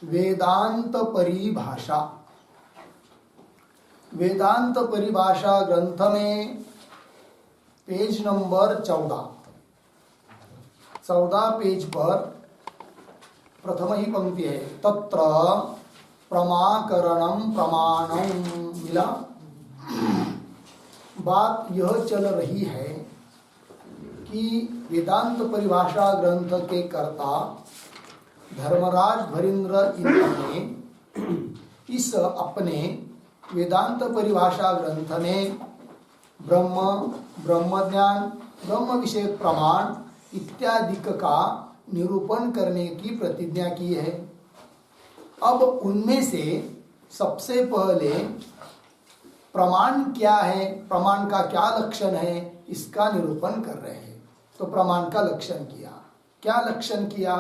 वेदांत परिभाषा। वेदांत परिभाषा ग्रंथ में पेज नंबर 14 पेज पर प्रथम ही पंक्ति है, तत्र प्रमाकरणम प्रमाणम। मिला। बात यह चल रही है कि वेदांत परिभाषा ग्रंथ के कर्ता धर्मराज भरींद्र इन्होंने इस अपने वेदांत परिभाषा ग्रंथ में ब्रह्मज्ञान, ब्रह्म विषय प्रमाण इत्यादि का निरूपण करने की प्रतिज्ञा की है। अब उनमें से सबसे पहले प्रमाण क्या है, प्रमाण का क्या लक्षण है, इसका निरूपण कर रहे हैं। तो प्रमाण का लक्षण किया। क्या लक्षण किया?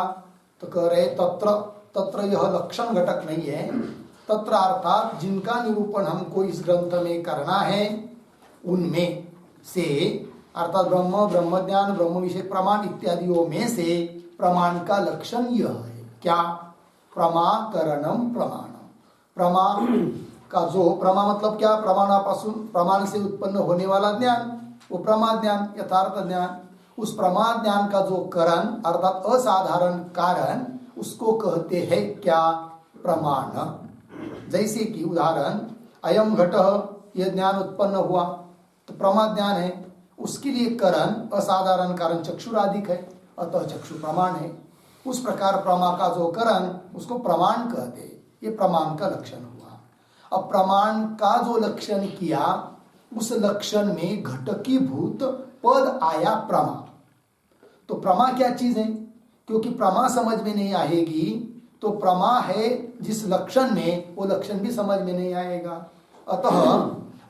तो कह रहे तत्र यह लक्षण घटक नहीं है। तत्र अर्थात जिनका निरूपण हमको इस ग्रंथ में करना है उनमें से, अर्थात ब्रह्मज्ञान, ब्रह्म विषय प्रमाण इत्यादियों में से प्रमाण का लक्षण यह है। क्या? प्रमाकरणम प्रमाणम। प्रमा का जो प्रमा मतलब क्या? प्रमाणापासून, प्रमाण से उत्पन्न होने वाला ज्ञान, वो प्रमा ज्ञान, यथार्थ ज्ञान। उस प्रमा ज्ञान का जो करण अर्थात असाधारण कारण, उसको कहते हैं क्या? प्रमाण। जैसे कि उदाहरण, अयम घट, यह ज्ञान उत्पन्न हुआ तो प्रमा ज्ञान है। उसके लिए करण असाधारण कारण चक्षुरादिक है, अतः चक्षु प्रमाण है। उस प्रकार प्रमा का जो करण उसको प्रमाण कहते हैं। ये प्रमाण का लक्षण हुआ। अब प्रमाण का जो लक्षण किया, उस लक्षण में घटकीभूत पद आया प्रमा। तो प्रमा क्या चीज है? क्योंकि प्रमा समझ में नहीं आएगी तो प्रमा है जिस लक्षण में, वो लक्षण भी समझ में नहीं आएगा। अतः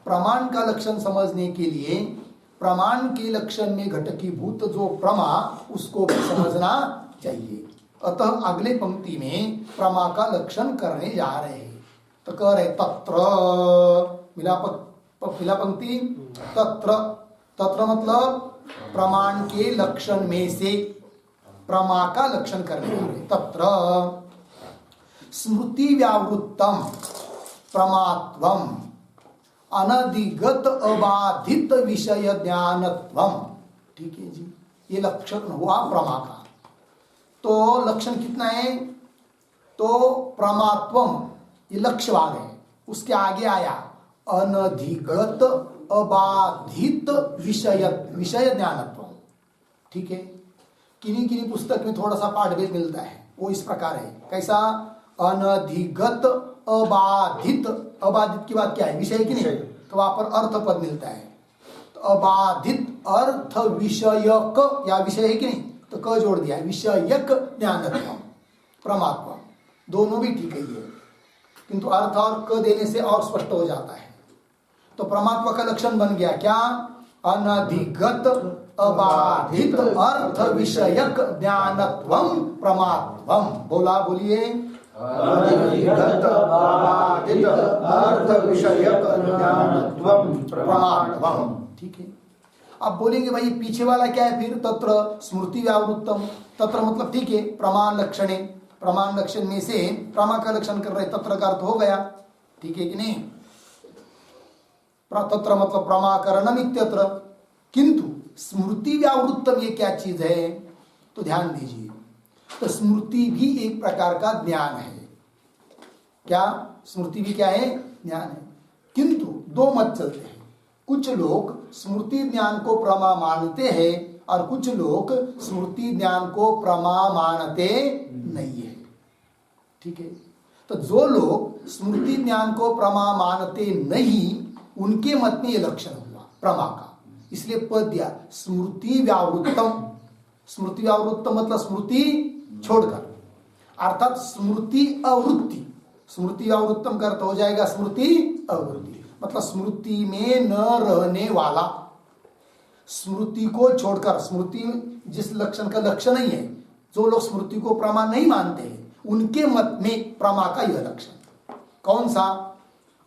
प्रमाण का लक्षण समझने के लिए प्रमाण के लक्षण में घटकीभूत जो प्रमा, उसको भी समझना चाहिए। अतः अगले पंक्ति में प्रमा का लक्षण करने जा रहे हैं। तो कह रहे तत्र, मिला पंक्ति, तत्र मतलब प्रमाण के लक्षण में से प्रमा का लक्षण करने जा रहे। तत्र स्मृति व्यावृत्तम प्रमात्वम अनधिगत अबाधित विषय ज्ञानत्वम। ठीक है जी, ये लक्षण हुआ प्रमा का। तो लक्षण कितना है? तो प्रमात्वम ये लक्ष्यवाद है, उसके आगे आया अनधिगत अबाधित विषय ज्ञानत्व। ठीक है, किन्हीं पुस्तक में थोड़ा सा पाठभेद मिलता है, वो इस प्रकार है। कैसा? अनधिगत अबाधित। अबाधित की बात क्या है? विषय की नहीं, तो वहां पर अर्थ पद मिलता है। तो अबाधित अर्थ विषयक, या विषय है कि नहीं, तो क जोड़ दिया, विषयक ज्ञानत्व प्रमात्व। दोनों भी ठीक है ये, किंतु अर्थ और क देने से और स्पष्ट हो जाता है। तो परमात्मा का लक्षण बन गया क्या? अनधिगत अबाधित अर्थ विषयक ज्ञानत्वम प्रमात्वम। बोलिए, अनधिगत अबाधित अर्थ विषयक ज्ञानत्वम प्रमात्वम। ठीक है। अब बोलेंगे भाई पीछे वाला क्या है फिर? तत्र स्मृति व्यावृत्तम। तत्र मतलब ठीक है, प्रमाण लक्षणे, प्रमाण लक्षण में से प्रमा का लक्षण कर रहे, तत्र का अर्थ हो गया। ठीक है कि नहीं? तत्र मतलब प्रमाकरणम इत्यत्र। किंतु स्मृति व्यावृत्तम ये क्या चीज है? तो ध्यान दीजिए, तो स्मृति भी एक प्रकार का ज्ञान है। क्या? स्मृति भी क्या है? ज्ञान है। किंतु दो मत चलते हैं। कुछ लोग स्मृति ज्ञान को प्रमा मानते हैं और कुछ लोग स्मृति ज्ञान को प्रमा मानते नहीं है। ठीक है, तो जो लोग स्मृति ज्ञान को प्रमा मानते नहीं, उनके मत में ये लक्षण हुआ प्रमा का। इसलिए पद दिया स्मृति व्यावृत्तम। स्मृति व्यावृत्तम मतलब स्मृति छोड़कर, अर्थात स्मृति अवृत्ति। स्मृति व्यावृत्तम का अर्थ हो जाएगा स्मृति अवृत्ति, मतलब स्मृति में न रहने वाला, स्मृति को छोड़कर। स्मृति जिस लक्षण का लक्षण नहीं है, जो लोग स्मृति को प्रमा नहीं मानते हैं, उनके मत में प्रमा का यह लक्षण। कौन सा?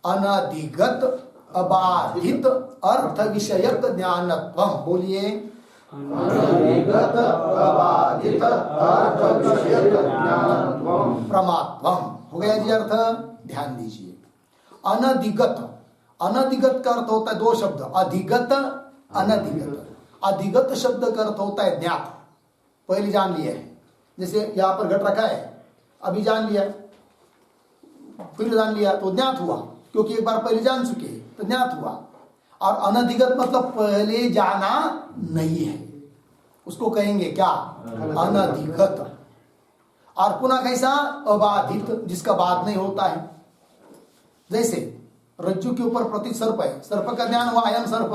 अनधिगत अबाधित अर्थ विषयक ज्ञानत्वम। बोलिए, अनधिगत अबाधित अर्थ विषयक ज्ञानत्वम् प्रमात्वम हो गया जी अर्थ। ध्यान दीजिए, अनधिगत, अनधिगत का अर्थ होता है दो शब्द, अधिगत अनधिगत। अधिगत शब्द का अर्थ होता है ज्ञात, पहले जान लिया है। जैसे यहां पर घट रखा है, अभी जान लिया, फिर जान लिया तो ज्ञात हुआ, क्योंकि एक बार पहले जान चुके हैं तो ज्ञात हुआ। और अनधिगत मतलब पहले जाना नहीं है, उसको कहेंगे क्या? अनधिगत। और पुनः कैसा? अबाधित, जिसका बाध नहीं होता है। जैसे रज्जु के ऊपर प्रतीक सर्प है, सर्प का ज्ञान हुआ अयम सर्प,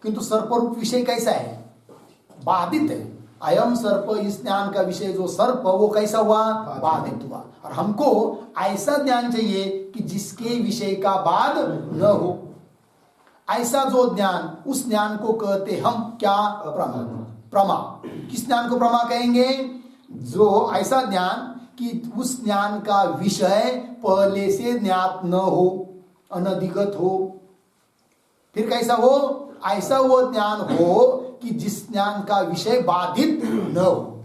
किंतु सर्प रूप विषय कैसा है? बाधित है। अयम सर्प, इस ज्ञान का विषय जो सर्प, वो कैसा हुआ? बाधित हुआ। और हमको ऐसा ज्ञान चाहिए कि जिसके विषय का बाध न हो, ऐसा जो ज्ञान, उस ज्ञान को कहते हम क्या? प्रमा। प्रमा। किस ज्ञान को प्रमा कहेंगे? जो ऐसा ज्ञान कि उस ज्ञान का विषय पहले से ज्ञात न हो, अनधिगत हो। फिर कैसा हो? ऐसा वो ज्ञान हो कि जिस ज्ञान का विषय बाधित न हो,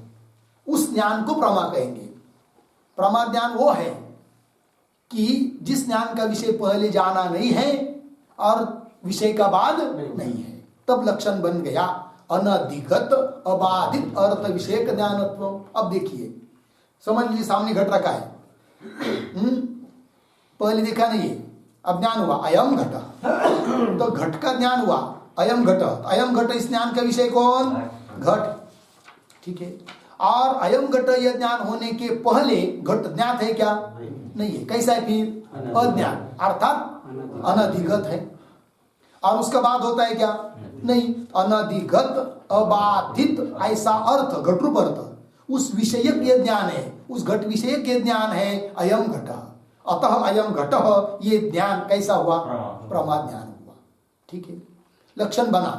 उस ज्ञान को प्रमा कहेंगे। प्रमा ज्ञान वो है कि जिस ज्ञान का विषय पहले जाना नहीं है और विषय का बाध नहीं है, तब लक्षण बन गया अनधिगत अबाधित अर्थ विषयक ज्ञानत्व। अब देखिए, समझ लीजिए सामने घट रखा है, पहले देखा नहीं है, अब ज्ञान हुआ अयम घट, तो घट का ज्ञान हुआ अयम घट। अयम घट, इस ज्ञान का विषय कौन? घट, ठीक है। और अयम घट यह ज्ञान होने के पहले घट ज्ञात है क्या? नहीं है। कैसा है फिर? अज्ञान, अर्थात अनधिगत है। और उसका बाद होता है क्या? नहीं। अनधिगत अबाधित ऐसा अर्थ, घट रूप अर्थ, उस विषयक ये ज्ञान है, उस घट विषयक ये ज्ञान है अयम घट। अतः अयम घट, ये ज्ञान कैसा हुआ? प्रमा ज्ञान हुआ, ठीक है। लक्षण बना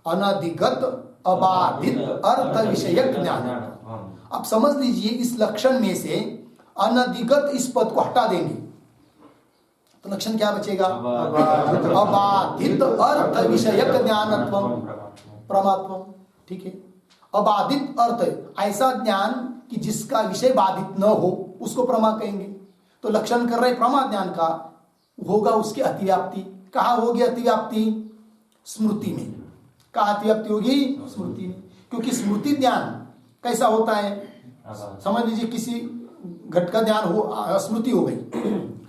अनधिगत अबाधित अर्थ विषयक ज्ञान। अब समझ लीजिए, इस लक्षण में से अनधिगत इस पद को हटा देंगे तो लक्षण क्या बचेगा? अबाधित अर्थ विषयक ज्ञानत्वम प्रमात्वम, ठीक है। अबाधित अर्थ, ऐसा ज्ञान कि जिसका विषय बाधित न हो, उसको प्रमा कहेंगे। तो लक्षण कर रहे प्रमा ज्ञान का होगा उसकी अतिव्याप्ति। कहाँ होगी अतिव्याप्ति? स्मृति में। कहाँ अतिव्याप्ति होगी? स्मृति में। क्योंकि स्मृति ज्ञान कैसा होता है? समझ लीजिए किसी घट का ज्ञान हो, स्मृति हो गई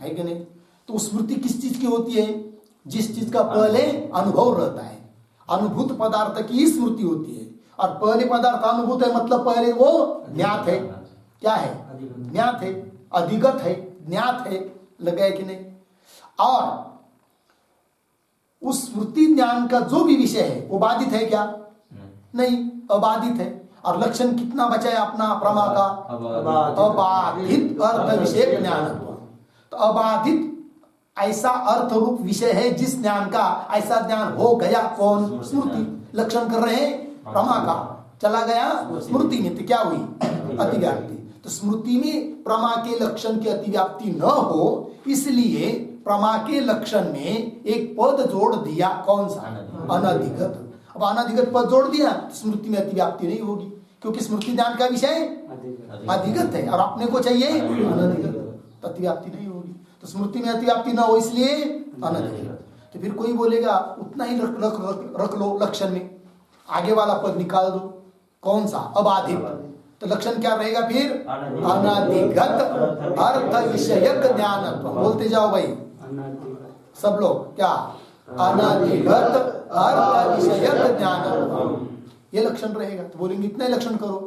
है कि नहीं, तो स्मृति किस चीज की होती है? जिस चीज का पहले अनुभव रहता है, अनुभूत पदार्थ की स्मृति होती है। और पहले पदार्थ अनुभूत है मतलब पहले वो ज्ञात है। क्या है? ज्ञात है, अधिगत है, ज्ञात है, लगा है कि नहीं। और उस स्मृति ज्ञान का जो भी विषय है वो बाधित है क्या? नहीं, अबाधित है। और लक्षण कितना बचा है अपना प्रमा का? अबाधित अर्थ विषय ज्ञान। तो अबाधित ऐसा अर्थ रूप विषय है जिस ज्ञान का ऐसा ज्ञान हो गया, कौन? स्मृति। लक्षण कर रहे हैं प्रमा का, चला गया स्मृति में, तो क्या हुई? अतिव्याप्ति। तो स्मृति में प्रमा के लक्षण की अतिव्याप्ति न हो, इसलिए प्रमा के लक्षण में एक पद जोड़ दिया, कौन सा? अनधिगत। अब अनधिगत पद जोड़ दिया तो स्मृति में अतिव्याप्ति नहीं होगी, क्योंकि स्मृति ज्ञान का विषय अधिगत है और अपने को चाहिए अनधिगत, अतिव्याप्ति नहीं होगी। तो स्मृति में अतिव्याप्ति ना हो इसलिए अनधिगत। तो फिर कोई बोलेगा उतना ही रख लो लक्षण में, आगे वाला पद निकाल दो, कौन सा? अबाधित। तो लक्षण क्या रहेगा फिर? अनधिगत अर्थ विषयक ज्ञान। बोलते जाओ भाई सब लोग, क्या? अनधिगत अर्थ विषयक ज्ञान, ये लक्षण रहेगा। तो बोलेंगे इतना ही लक्षण करो,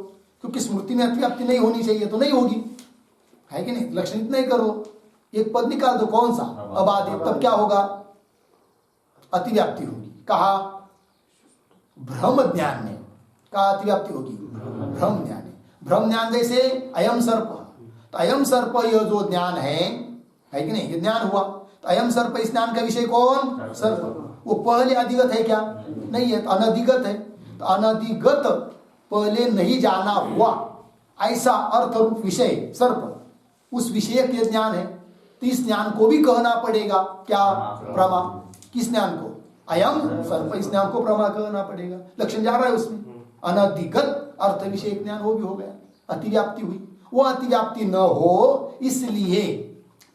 क्योंकि स्मृति में अतिव्याप्ति नहीं होनी चाहिए, तो नहीं होगी, है कि नहीं। लक्षण इतना ही करो, एक पद निकाल दो, कौन सा? अबाधित। तब क्या होगा? अतिव्याप्ति होगी। कहा? भ्रम ज्ञान में। कहा अतिव्याप्ति होगी? भ्रम ज्ञान। भ्रम ज्ञान जैसे अयम सर्प, तो अयम सर्प यह जो ज्ञान है कि नहीं, ये ज्ञान हुआ। तो अयम सर्प, इस ज्ञान का विषय कौन? सर्प। वो पहले अधिगत है क्या? नहीं है, तो अनधिगत है। तो अनधिगत पहले नहीं जाना हुआ ऐसा अर्थ रूप विषय सर्प, उस विषय के ज्ञान है। तो इस ज्ञान को भी कहना पड़ेगा क्या? प्रमा। किस ज्ञान को? अयम सर्प, इस ज्ञान को प्रमा कहना पड़ेगा। लक्षण जा रहा है उसमें, अनधिगत अर्थ विषय ज्ञान वो भी हो गया, अतिव्याप्ति हुई। वो अतिव्याप्ति न हो इसलिए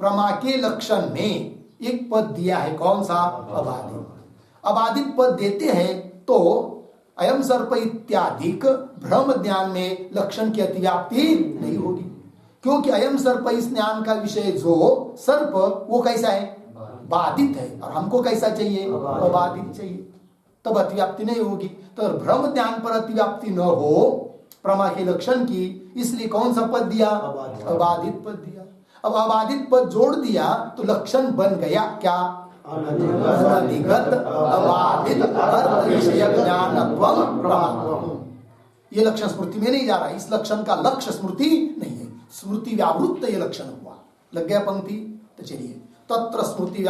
प्रमा के लक्षण में एक पद दिया है, कौन सा? अबाधित। अबाधित पद देते हैं तो अयम सर्प इत्यादिक भ्रम ज्ञान में लक्षण की अतिव्याप्ति नहीं होगी, क्योंकि अयम सर्प इस ज्ञान का विषय जो सर्प वो कैसा है? बाधित है, और हमको कैसा चाहिए? अबाधित चाहिए, तब अतिव्याप्ति नहीं होगी। तो भ्रम ज्ञान पर अतिव्याप्ति न हो प्रमा के लक्षण की, इसलिए कौन सा पद दिया? अबाधित पद दिया। अब अबाधित पद जोड़ दिया तो लक्षण बन गया क्या? अनधिगत अबाधित अर्थ विषय ज्ञानत्वम प्रमात्वम। ये लक्षण स्मृति में नहीं जा रहा, इस लक्षण का लक्ष्य स्मृति नहीं है, स्मृति व्यावृत्त ये लक्षण हुआ। लग गया पंक्ति? तो चलिए, तत्र स्मृति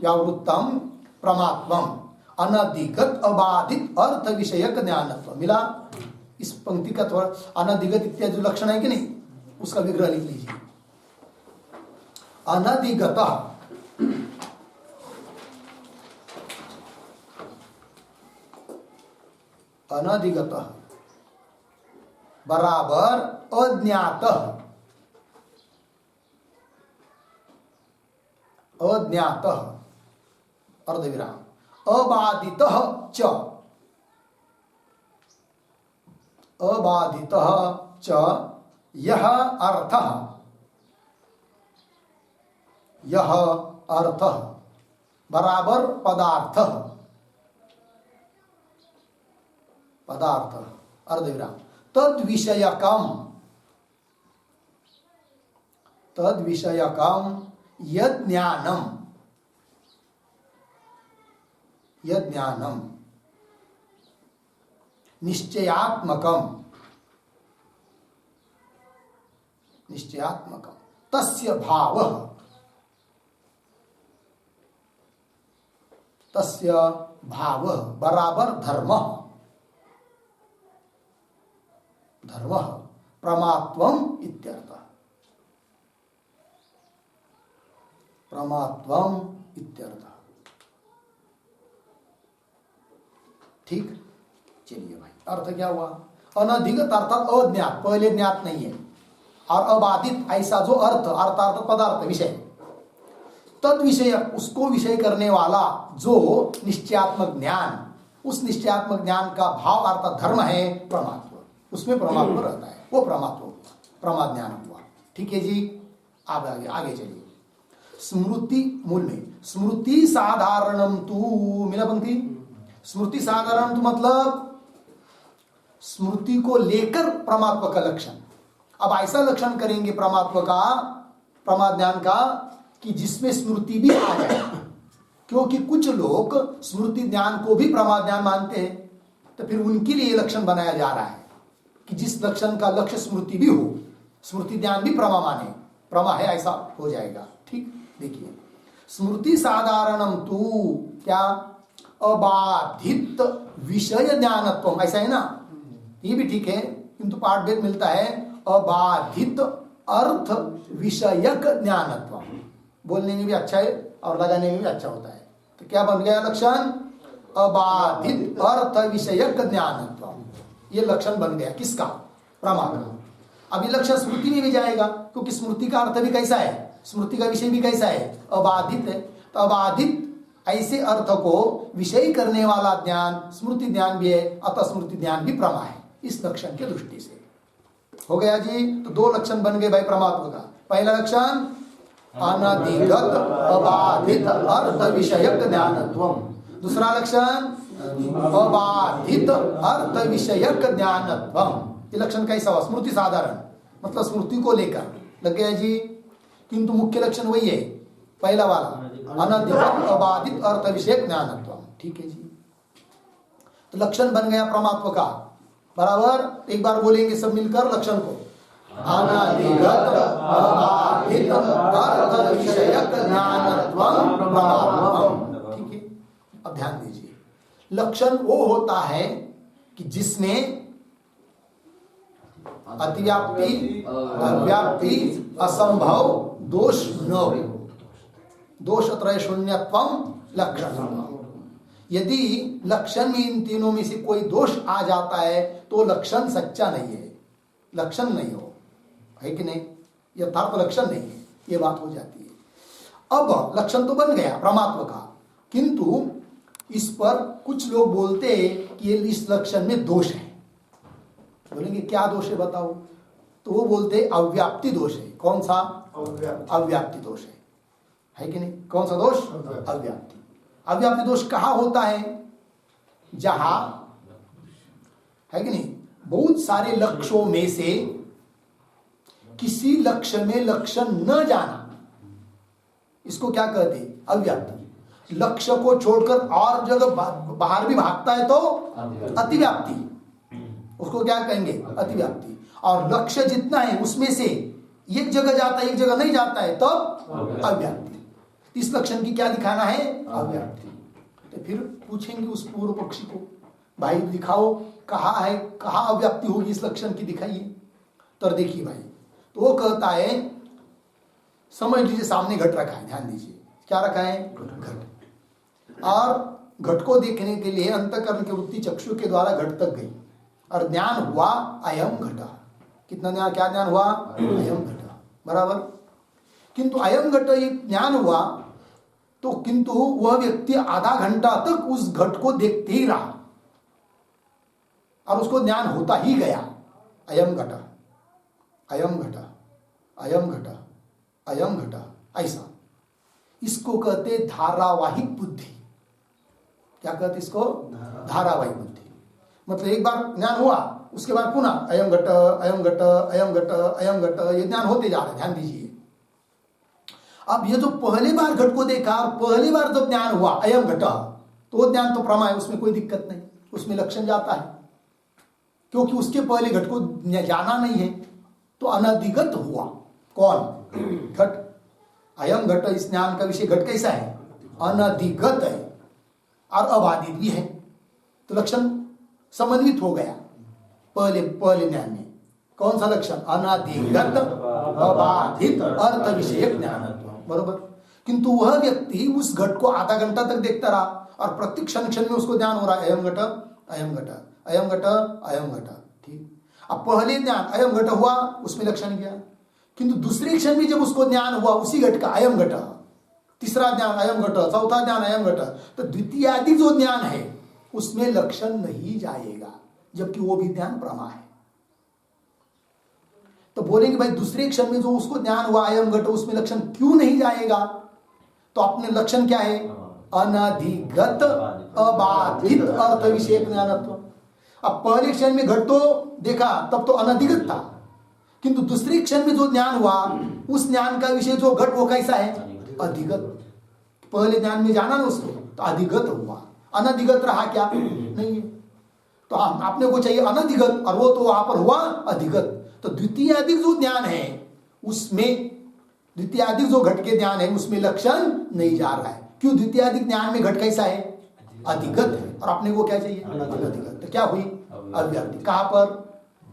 व्यावृत्तम प्रमात्वम अनधिगत अबाधित अर्थ विषयक ज्ञानत्व। मिला? इस पंक्ति का थोड़ा अनधिगत इत्यादि जो लक्षण है कि नहीं, उसका विग्रह लिख लीजिए। अनधिगत अनधिगत बराबर अज्ञात अज्ञात अर्धविराम अबाधित च अबाधित च यह अर्थ बराबर पदार्थ अर्धविराम तद्विषयकम यज्ञानम निश्चयात्मकम तस्य भाव बराबर धर्म प्रमात्वम इत्यर्थः। ठीक, चलिए भाई, अर्थ क्या हुआ? अनधिगत अर्थात अज्ञात, पहले ज्ञात नहीं है, और अबाधित ऐसा जो अर्थ अर्थात पदार्थ विषय, तद विषय उसको विषय करने वाला जो निश्चयात्मक ज्ञान, उस निश्चयात्मक ज्ञान का भाव अर्थात धर्म है परमात्मा, उसमें परमात्मा रहता है, वो परमात्मा प्रमा ज्ञान हुआ। ठीक है जी, आप आगे चलिए। स्मृति मूल में स्मृति साधारणम तू, मिला पंक्ति? स्मृति साधारण मतलब स्मृति को लेकर परमात्मा का लक्षण। अब ऐसा लक्षण करेंगे परमात्मा का, प्रमा ज्ञान का, कि जिसमें स्मृति भी आ जाए, क्योंकि कुछ लोग स्मृति ज्ञान को भी प्रमा ज्ञान मानते हैं, तो फिर उनके लिए लक्षण बनाया जा रहा है कि जिस लक्षण का लक्ष्य स्मृति भी हो, स्मृति ज्ञान भी प्रमा माने, प्रमा है ऐसा हो जाएगा। ठीक, देखिए, स्मृति साधारणम तू क्या? अबाधित विषय ज्ञानत्व, ऐसा है ना? ये भी ठीक है, किंतु पाठ भेद मिलता है अबाधित अर्थ विषयक ज्ञानत्व। बोलने में भी अच्छा है और लगाने में भी अच्छा होता है। तो क्या बन गया लक्षण? अबाधित अर्थ विषयक ज्ञानत्व। ये लक्षण बन गया किसका? प्रमा का। अब ये लक्षण स्मृति में भी जाएगा, क्योंकि स्मृति का अर्थ भी कैसा है, स्मृति का विषय भी कैसा है? अबाधित है। तो अबाधित ऐसे अर्थ को विषय करने वाला ज्ञान स्मृति ज्ञान भी है, अतः स्मृति ज्ञान भी प्रमा है, इस लक्षण के दृष्टि से। हो गया जी? तो दो लक्षण बन गए भाई परमात्मा का। पहला लक्षण अनधिगत अबाधित अर्थ विषयक ज्ञानत्वम, दूसरा लक्षण अबाधित अर्थ विषयक ज्ञानत्वम। ये लक्षण कैसा हुआ? स्मृति साधारण, मतलब स्मृति को लेकर। लग गया जी? किंतु मुख्य लक्षण वही है, पहला वाला, अनधिगत अबाधित अर्थ विषयक ज्ञानत्वम। ठीक है जी, तो लक्षण बन गया परमात्मा का। बराबर, एक बार बोलेंगे सब मिलकर लक्षण को, अनधिगत अबाधित अर्थ विषयक ज्ञानत्वम प्रमात्वम। ठीक है, अब ध्यान दीजिए, लक्षण वो होता है कि जिसमें अतिव्याप्ति, अव्याप्ति, असंभव, दोष न हो। दोष त्रय शून्यत्वम लक्षण। यदि लक्षण में इन तीनों में से कोई दोष आ जाता है तो लक्षण सच्चा नहीं है, लक्षण नहीं हो, है कि नहीं, यथार्थ लक्षण नहीं है, ये बात हो जाती है। अब लक्षण तो बन गया परमात्मा का, किंतु इस पर कुछ लोग बोलते हैं कि इस लक्षण में दोष है। बोलेंगे क्या दोष है बताओ, तो वो बोलते हैं अव्याप्ति दोष है। कौन सा? अव्याप्ति दोष है कि नहीं? कौन सा दोष? अव्याप्ति। अव्याप्ति दोष कहाँ होता है? जहां, है कि नहीं, बहुत सारे लक्ष्यों में से किसी लक्ष्य में लक्षण न जाना, इसको क्या कहते हैं? अव्याप्ति। लक्ष्य को छोड़कर और जगह बाहर भी भागता है तो अतिव्याप्ति, उसको क्या कहेंगे? अतिव्याप्ति। और लक्ष्य जितना है उसमें से एक जगह जाता है एक जगह नहीं जाता है तो अव्याप्ति। इस लक्षण की क्या दिखाना है? अव्याप्ति। तो फिर पूछेंगे उस पूर्व पक्षी को, भाई दिखाओ कहाँ है, कहाँ अव्याप्ति होगी इस लक्षण की, दिखाइए। तो देखिए भाई, तो वो कहता है, समझ लीजिए सामने घट रखा है, ध्यान दीजिए क्या रखा है? घट। और घट को देखने के लिए अंतःकरण की वृत्ति चक्षु के द्वारा घट तक गई और ज्ञान हुआ अयम घट। कितना ज्ञान, क्या ज्ञान हुआ? अयम घट, बराबर। किंतु अयम घट ये ज्ञान हुआ तो किंतु वह व्यक्ति आधा घंटा तक उस घट को देखते ही रहा और उसको ज्ञान होता ही गया। अयम घट, अयम घट, अयम घट, अयम घट, ऐसा। इसको कहते धारावाहिक बुद्धि। क्या कहते इसको? धारावाहिक बुद्धि। मतलब एक बार ज्ञान हुआ, उसके बाद पुनः अयम घट, अयम घट, अयम घट, अयम घट, ये ज्ञान होते जा रहे हैं। ध्यान दीजिए, अब ये जो पहली बार घट को देखा और पहली बार जब ज्ञान हुआ अयम घट, तो वो ज्ञान तो प्रमा है, उसमें कोई दिक्कत नहीं, उसमें लक्षण जाता है, क्योंकि उसके पहले घट को जाना नहीं है, तो अनधिगत हुआ। कौन? घट। अयम घट, इस ज्ञान का विषय घट कैसा है? अनधिगत है और अबाधित भी है, तो लक्षण समन्वित हो गया पहले ज्ञान में। कौन सा लक्षण? अनधिगत अबाधित अर्थ विषयक ज्ञान, बरोबर। किंतु वह व्यक्ति उस घट को आधा घंटा तक देखता रहा और प्रत्येक क्षण में उसको ज्ञान हो रहा है, अयम घट, अयम घट, अयम घट, अयम घट। ठीक। अब पहले ज्ञान अयम घट हुआ, उसमें लक्षण गया, किंतु दूसरे क्षण में जब उसको ज्ञान हुआ उसी घट का अयम घट, तीसरा ज्ञान अयम घट, चौथा ज्ञान अयम घट, तो द्वितीय आदि जो ज्ञान है उसमें लक्षण नहीं जाएगा, जबकि वो भी ज्ञान प्रमा है। तो बोलेंगे भाई दूसरे क्षण में जो उसको ज्ञान हुआ अयम घट, उसमें लक्षण क्यों नहीं जाएगा? तो अपने लक्षण क्या है? अनधिगत अबाधित अर्थ विषयक ज्ञानत्व। अब पहले क्षण में घट तो देखा तब तो अनधिगत था, किंतु दूसरे क्षण में जो ज्ञान हुआ उस ज्ञान का विषय जो घट वो कैसा है? अधिगत। पहले ज्ञान में जाना ना उसको, तो अधिगत हुआ। अनधिगत रहा क्या? नहीं है। तो आपने को चाहिए अनधिगत, और वो तो वहां पर हुआ अधिगत। तो द्वितीय अधिक जो ज्ञान है उसमें, द्वितीय अधिक जो घट के ज्ञान है उसमें लक्षण नहीं जा रहा है। क्यों? द्वितीय अधिक ज्ञान में घट कैसा है? अधिगत है, और अपने को क्या चाहिए? अनधिगत। तो क्या हुई? अव्याप्ति। कहां पर?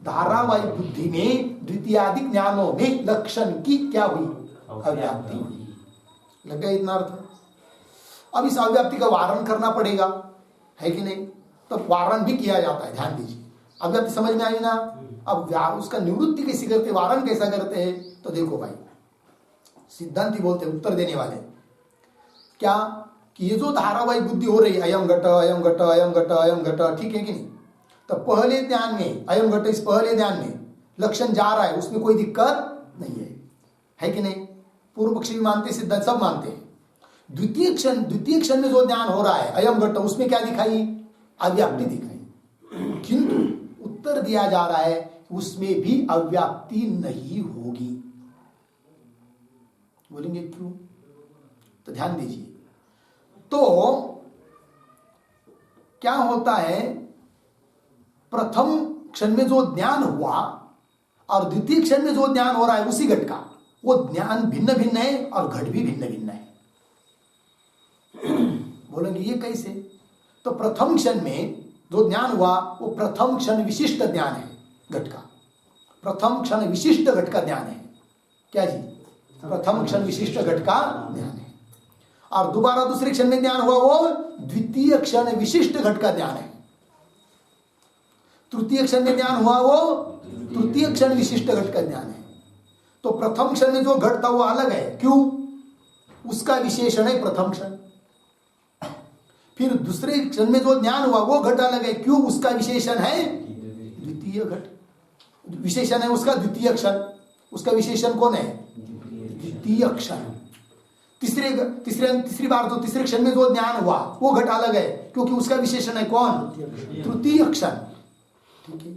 धारावाहिक बुद्धि में द्वितीयादिक ज्ञानों में लक्षण की क्या हुई? अव्याप्ति हुई। लग गया इतना अर्थ? अब इस अव्याप्ति का वारण करना पड़ेगा, है कि नहीं? तो वारण भी किया जाता है, ध्यान दीजिए। अव्याप्ति समझ में आई ना? अब उसका निवृत्ति कैसे करते, वारण कैसा करते हैं? तो देखो भाई, सिद्धांति बोलते हैं, उत्तर देने वाले क्या, कि ये जो धारावाहिक बुद्धि हो रही है, अयम घट, अयम घट, अयम घट, अयम घट, ठीक है कि नहीं? तो पहले ध्यान में अयम घट, इस पहले ध्यान में लक्षण जा रहा है, उसमें कोई दिक्कत नहीं है कि नहीं? पूर्व पक्षी भी मानते, सिद्धांत सब मानते हैं। द्वितीय क्षण में जो ध्यान हो रहा है अयम घट, उसमें क्या दिखाई? अव्याप्ति दिखाई। किंतु उत्तर दिया जा रहा है उसमें भी अव्याप्ति नहीं होगी। बोलेंगे क्यों? तो ध्यान दीजिए, तो क्या होता है, प्रथम क्षण में जो ज्ञान हुआ और द्वितीय क्षण में जो ज्ञान हो रहा है उसी घट का, वो ज्ञान भिन्न भिन्न है और घट भी भिन्न भिन्न है। बोलेंगे ये कैसे? तो प्रथम क्षण में जो ज्ञान हुआ वो प्रथम क्षण विशिष्ट ज्ञान है घट का, प्रथम क्षण विशिष्ट घट का ज्ञान है। क्या जी? प्रथम क्षण विशिष्ट घट का ज्ञान है। और दोबारा दूसरे क्षण में ज्ञान हुआ वो द्वितीय क्षण विशिष्ट घट का ज्ञान है। तृतीय क्षण में ज्ञान हुआ वो तृतीय क्षण विशिष्ट घट का ज्ञान है। तो प्रथम क्षण में जो घट था वो अलग है, क्यों? उसका विशेषण है प्रथम क्षण। फिर दूसरे क्षण में जो ज्ञान हुआ वो घट अलग है, क्यों? उसका विशेषण है द्वितीय घट, विशेषण है उसका द्वितीय क्षण। उसका विशेषण कौन है? द्वितीय क्षण। तीसरी बार तो तीसरे क्षण में जो ज्ञान हुआ वो घट अलग है, क्योंकि उसका विशेषण है कौन? तृतीय क्षण। ठीक है।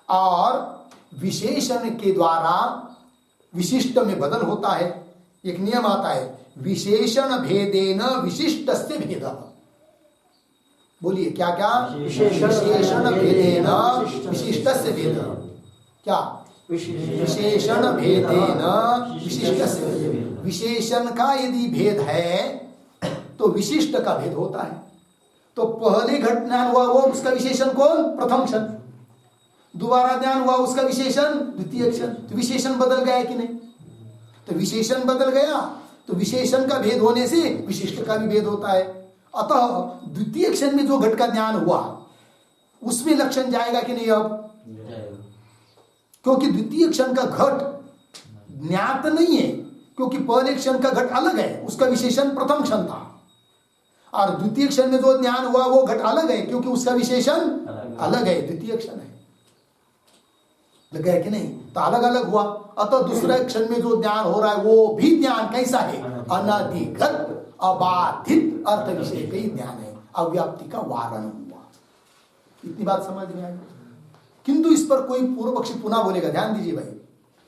और विशेषण के द्वारा विशिष्ट में बदल होता है। एक नियम आता है, विशेषण भेदेन विशिष्टस्य भेदः। बोलिए क्या क्या? विशेषण भेदेन विशिष्टस्य भेदः। क्या? विशेषण भेदेन विशिष्टस्य भेदः। विशेषण का यदि भेद है तो विशिष्ट का भेद होता है। तो पहले घट ज्ञान हुआ वो उसका विशेषण कौन? प्रथम क्षण। दोबारा ज्ञान हुआ उसका विशेषण द्वितीय क्षण। तो विशेषण बदल गया कि नहीं? तो विशेषण बदल गया तो विशेषण का भेद होने से विशिष्ट का भी भेद होता है। अतः द्वितीय क्षण में जो घट का ज्ञान हुआ उसमें लक्षण जाएगा कि नहीं? अब क्योंकि द्वितीय क्षण का घट ज्ञात नहीं है, क्योंकि पहले क्षण का घट अलग है, उसका विशेषण प्रथम क्षण था। और द्वितीय क्षण में जो ज्ञान हुआ वो घट अलग है, क्योंकि उसका विशेषण अलग है, द्वितीय क्षण है। लग है कि नहीं? तो अलग अलग हुआ। अतः दूसरे क्षण में जो ज्ञान हो रहा है वो भी ज्ञान कैसा है? अनधिगत अबाधित अर्थ विषय का ही ज्ञान है। अव्याप्ति का वारण हुआ। इतनी बात समझ में आई। किंतु इस पर कोई पूर्व पक्षी पुनः बोलेगा, ध्यान दीजिए भाई,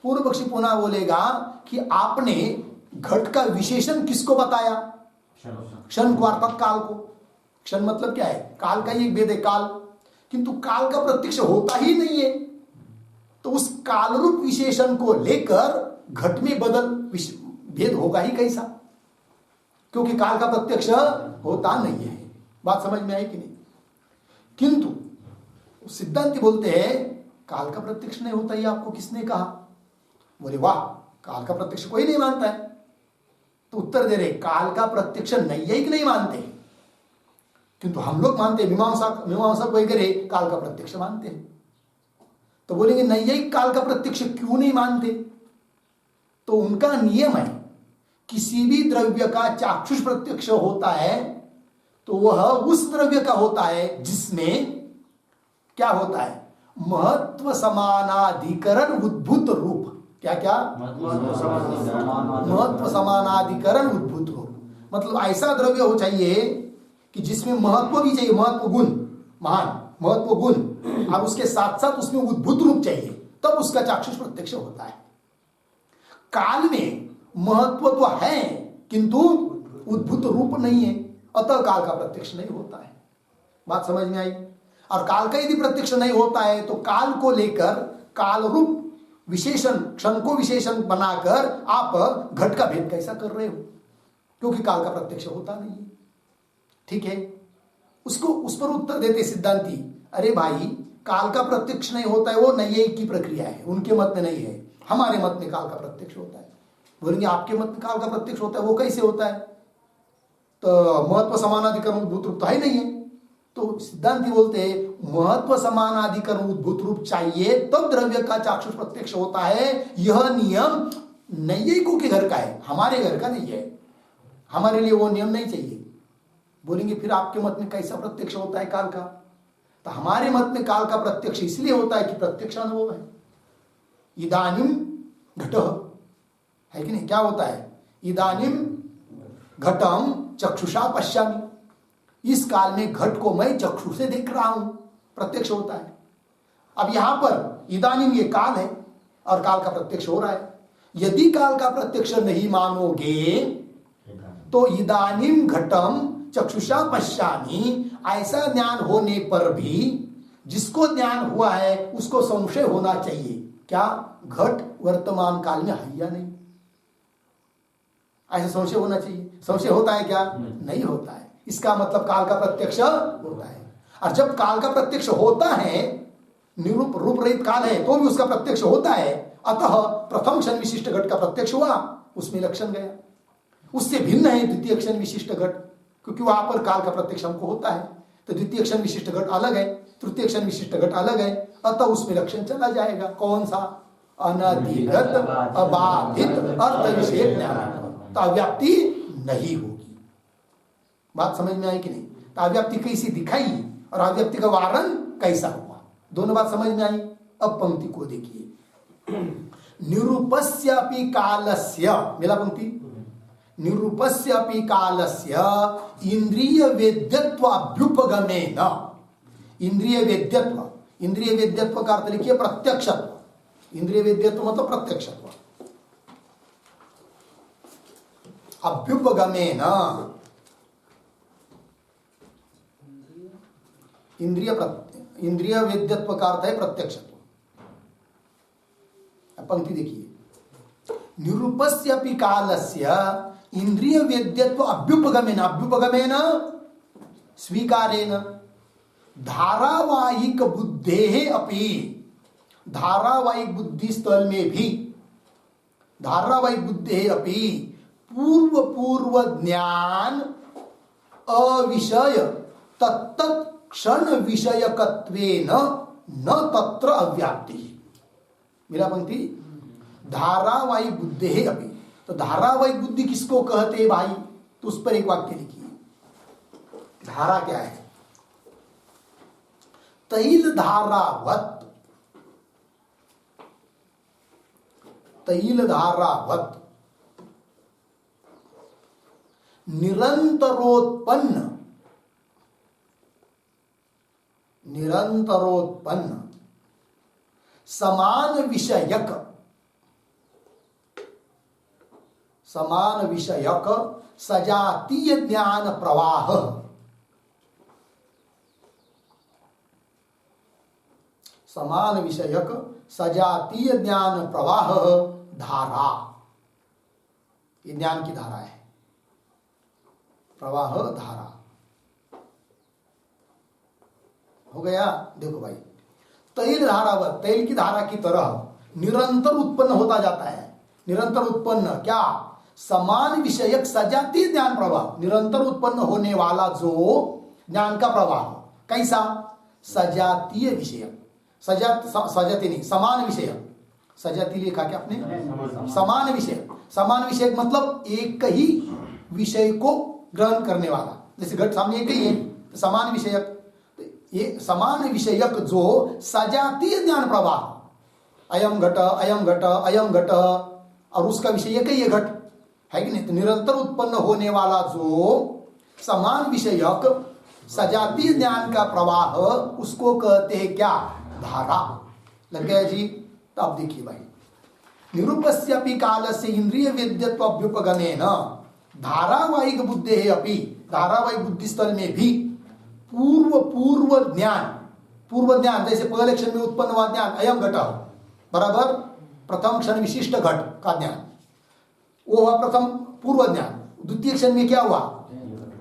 पूर्व पक्षी पुनः बोलेगा कि आपने घट का विशेषण किसको बताया? क्षण को, अर्थात काल को। क्षण मतलब क्या है? काल का ही एक भेद है, काल। किंतु काल का प्रत्यक्ष होता ही नहीं है, तो उस काल रूप विशेषण को लेकर घट में बदल भेद होगा ही कैसा? क्योंकि काल का प्रत्यक्ष होता नहीं है। बात समझ में आई कि नहीं? किंतु सिद्धांति बोलते हैं काल का प्रत्यक्ष नहीं होता, ये आपको किसने कहा? बोले वाह, काल का प्रत्यक्ष कोई नहीं मानता है। तो उत्तर दे रहे, काल का प्रत्यक्ष नैयायिक नहीं मानते, किंतु हम लोग मानते हैं। मीमांसक वगैरह काल का प्रत्यक्ष मानते हैं। तो बोलेंगे नैयायिक काल का प्रत्यक्ष क्यों नहीं मानते? तो उनका नियम है, किसी भी द्रव्य का चाक्षुष प्रत्यक्ष होता है तो वह उस द्रव्य का होता है जिसमें क्या होता है? महत्व समानाधिकरण उद्भूत रूप। क्या क्या? महत्व समानाधिकरण उद्भूत रूप। मतलब ऐसा द्रव्य हो चाहिए कि जिसमें महत्व भी चाहिए, महत्व गुण, महान महत्व गुण, और उसके साथ साथ उसमें उद्भूत रूप चाहिए, तब उसका चाक्षुष प्रत्यक्ष होता है। काल में महत्व तो है किंतु उद्भूत रूप नहीं है, अतः काल का प्रत्यक्ष नहीं होता है। बात समझ में आई? और काल का यदि प्रत्यक्ष नहीं होता है तो काल को लेकर काल रूप विशेषण, क्षण को विशेषण बनाकर आप घट का भेद कैसा कर रहे हो? क्योंकि काल का प्रत्यक्ष होता नहीं है। ठीक है, उसको उस पर उत्तर देते सिद्धांती, अरे भाई काल का प्रत्यक्ष नहीं होता है वो नैयायिक की प्रक्रिया है, उनके मत में नहीं है, हमारे मत में काल का प्रत्यक्ष होता है। बोलेंगे आपके मत में काल का प्रत्यक्ष होता है, वो कैसे होता है? तो महत्व समानाधिकरण उद्भूत रूप तो है नहीं है। तो सिद्धांती बोलते हैं महत्व समानाधिकरण उद्भूत रूप चाहिए तब द्रव्य का चाक्षुष प्रत्यक्ष होता है। यह नियम नैयायिकों के घर का है, हमारे घर का नहीं है, हमारे लिए वो नियम नहीं चाहिए। बोलेंगे फिर आपके मत में कैसा प्रत्यक्ष होता है काल का? तो हमारे मत में काल का प्रत्यक्ष इसलिए होता है कि प्रत्यक्ष अनुभव है। इदानीम घट है कि नहीं? क्या होता है? इदानीम घटम चक्षुषा पश्यामि, इस काल में घट को मैं चक्षु से देख रहा हूं, प्रत्यक्ष होता है। अब यहां पर इदानीम ये काल है और काल का प्रत्यक्ष हो रहा है। यदि काल का प्रत्यक्ष नहीं मानोगे तो इदानीम घटम चक्षुषा पश्यामि, ऐसा ज्ञान होने पर भी जिसको ज्ञान हुआ है उसको संशय होना चाहिए, क्या घट वर्तमान काल में है या नहीं? ऐसा संशय होना चाहिए। संशय होता है क्या? नहीं होता है। इसका मतलब काल का प्रत्यक्ष होता है। और जब काल का प्रत्यक्ष होता है, निरूप रूप रहित काल है तो भी उसका प्रत्यक्ष होता है, अतः प्रथम क्षण विशिष्ट घट का प्रत्यक्ष हुआ, उसमें लक्षण गया। उससे भिन्न है द्वितीय क्षण विशिष्ट घट, क्योंकि वहां पर काल का प्रत्यक्ष हमको होता है। तो द्वितीय क्षण विशिष्ट घट अलग है, तृतीय क्षण विशिष्ट घट अलग है, अतः उसमें लक्षण चला जाएगा। कौन सा? अनधिगत अबाधित अर्थ विषय ज्ञान, तो अव्याप्ति नहीं होगी। बात समझ में आई कि नहीं? तो अव्याप्ति कैसी दिखाई और अव्याप्ति का वारण कैसा हुआ, दोनों बात समझ में आई। अब पंक्ति को देखिए, निरूपस्यापि कालस्य, मिला पंक्ति, निरूपस्यापि कालस्य इंद्रिय वेद्यत्व अभ्युपगमेन, इंद्रिय वेद्यत्व, इंद्रिय वेद्यत्व का अर्थ लिखिए प्रत्यक्षत्व, इंद्रिय वेद्यत्व मतलब प्रत्यक्षत्व, अभ्युपगमेन, इंद्रिय वेद्यत्व का अर्थ है प्रत्यक्षत्व। पंक्ति देखिए, निरूपस्यापि कालस्य इंद्रिय वेद्यत्व अभ्युपगमेन, अभ्युपगमेन स्वीकारेण धारावाहिक बुद्धेः अपि, धारावाहिक बुद्धि स्थल में भी, धारावाहिक बुद्धेः अपि पूर्व पूर्व ज्ञान अविषय तत्त क्षण विषयकत्वेन न तत्र अव्याप्ति। मेरा पंक्ति, धारावाहिक बुद्धि अभी, तो धारावाहिक बुद्धि किसको कहते भाई? तो उस पर एक वाक्य लिखिए। धारा क्या है? तैल धारावत, तैल धारावत निरंतरोत्पन्न, निरंतरोत्पन्न समान विषयक, समान विषयक सजातीय ज्ञान प्रवाह, समान विषयक सजातीय ज्ञान प्रवाह धारा, ये ज्ञान की धारा है, प्रवाह धारा। हो गया? देखो भाई, तैल धारावत, तैल की धारा की तरह निरंतर उत्पन्न होता जाता है। निरंतर उत्पन्न क्या? समान विषयक सजातीय ज्ञान प्रवाह, निरंतर उत्पन्न होने वाला जो ज्ञान का प्रवाह। कैसा? सजातीय विषय, सजाती नहीं, समान विषय, सजाती लिखा क्या आपने? समान विषय, समान विषय मतलब एक ही विषय को ग्रहण करने वाला, जैसे घट सामने एक ही है, समान विषयक, ये समान विषयक जो सजातीय ज्ञान प्रवाह, अयम घट अयम घट अयम घट, और उसका विषय एक ही है घट, है कि नहीं? तो निरंतर उत्पन्न होने वाला जो समान विषयक सजातीय ज्ञान का प्रवाह, उसको कहते हैं क्या? धारा। लग गया जी? तो अब देखिए भाई, निरूपस्यापि कालस्य इंद्रिय वेद्यत्व अभ्युपगमेन धारावाहिक बुद्धेः अपि, धारावाहिक बुद्धि स्थल में भी पूर्व पूर्व ज्ञान, पूर्व ज्ञान जैसे पहले क्षण में उत्पन्न हुआ ज्ञान अयम घट, बराबर प्रथम क्षण विशिष्ट घट का ज्ञान, वो हुआ प्रथम पूर्व ज्ञान। द्वितीय क्षण में क्या हुआ?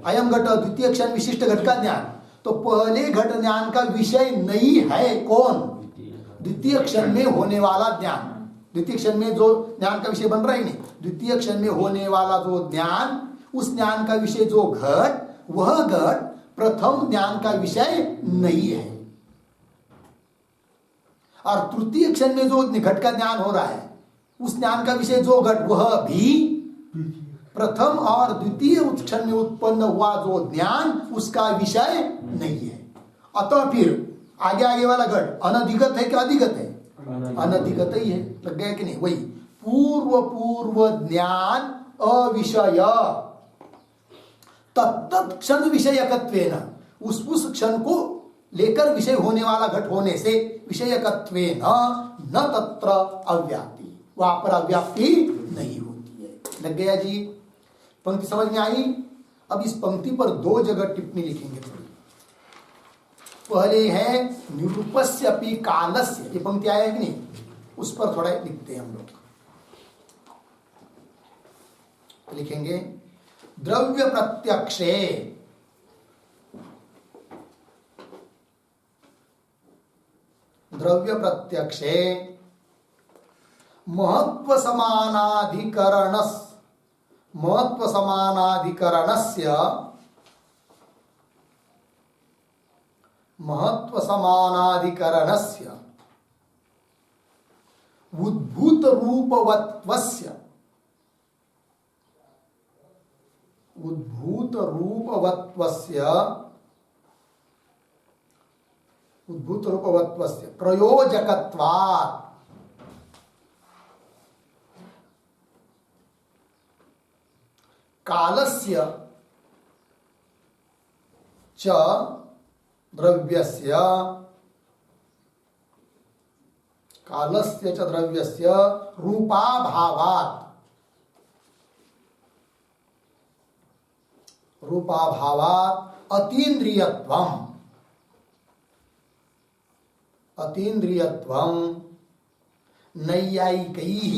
अयम घट, द्वितीय क्षण विशिष्ट घट का ज्ञान। तो पहले घट ज्ञान का विषय नहीं है कौन? द्वितीय क्षण में होने वाला ज्ञान। द्वितीय क्षण में जो ज्ञान का विषय बन रहा है नहीं, द्वितीय क्षण में होने वाला जो ज्ञान, उस ज्ञान का विषय जो घट, वह घट प्रथम ज्ञान का विषय नहीं है। और तृतीय क्षण में जो घट का ज्ञान हो रहा है, उस ज्ञान का विषय जो घट, वह भी प्रथम और द्वितीय क्षण में उत्पन्न हुआ जो ज्ञान, उसका विषय नहीं है। अतः फिर आगे आगे वाला घट अनधिगत है क्या अधिगत है? अनधिगत ही है। लग गया कि नहीं? वही पूर्व पूर्व ज्ञान अविषय तत्त क्षण विषयकत्वेन, उस क्षण को लेकर विषय होने वाला घट होने से विषयकत्वेन न तत्र अव्याप्ति, वहां पर अव्याप्ति नहीं होती है। लग गया जी? पंक्ति समझ में आई? अब इस पंक्ति पर दो जगह टिप्पणी लिखेंगे थोड़ी। पहले है निरूपस्यापि कालस्य, ये पंक्ति आया है कि नहीं, उस पर थोड़ा लिखते हैं हम लोग। लिखेंगे द्रव्य प्रत्यक्षे, द्रव्य प्रत्यक्षे महत्व समानाधिकरणस, महत्व समानाधिकरणस्य उद्भूत रूपवत्वस्य प्रयोजकत्वात् कालस्य च द्रव्यस्य रूपाभावात् अतीन्द्रियत्वं नैयायिकैः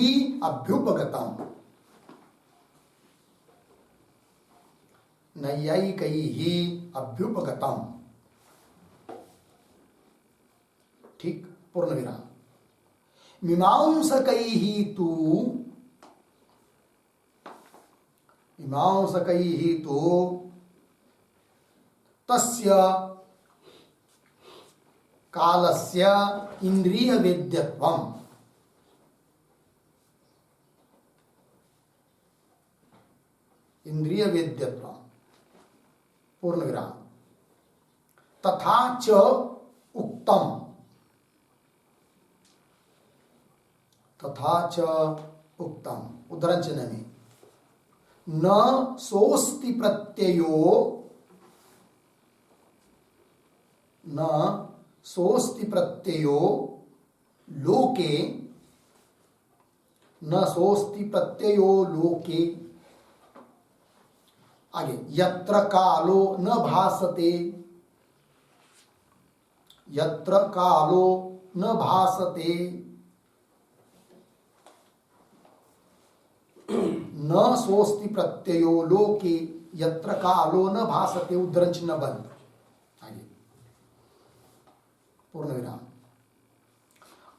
अभ्युपगतम्। ठीक, पूर्ण विराम। मीमांसकैः तु तस्य कालस्य इंद्रिय वेद्यत्वम् पूर्ण विराम। तथा च उक्तम उद्धरण चिन्ह में न सोस्ति प्रत्ययो लोके आगे यत्र कालो न भासते न सोस्ति प्रत्ययो लोके यत्र कालो न भासते उद्धरण चिन्ह बंद। आगे पूर्ण विराम।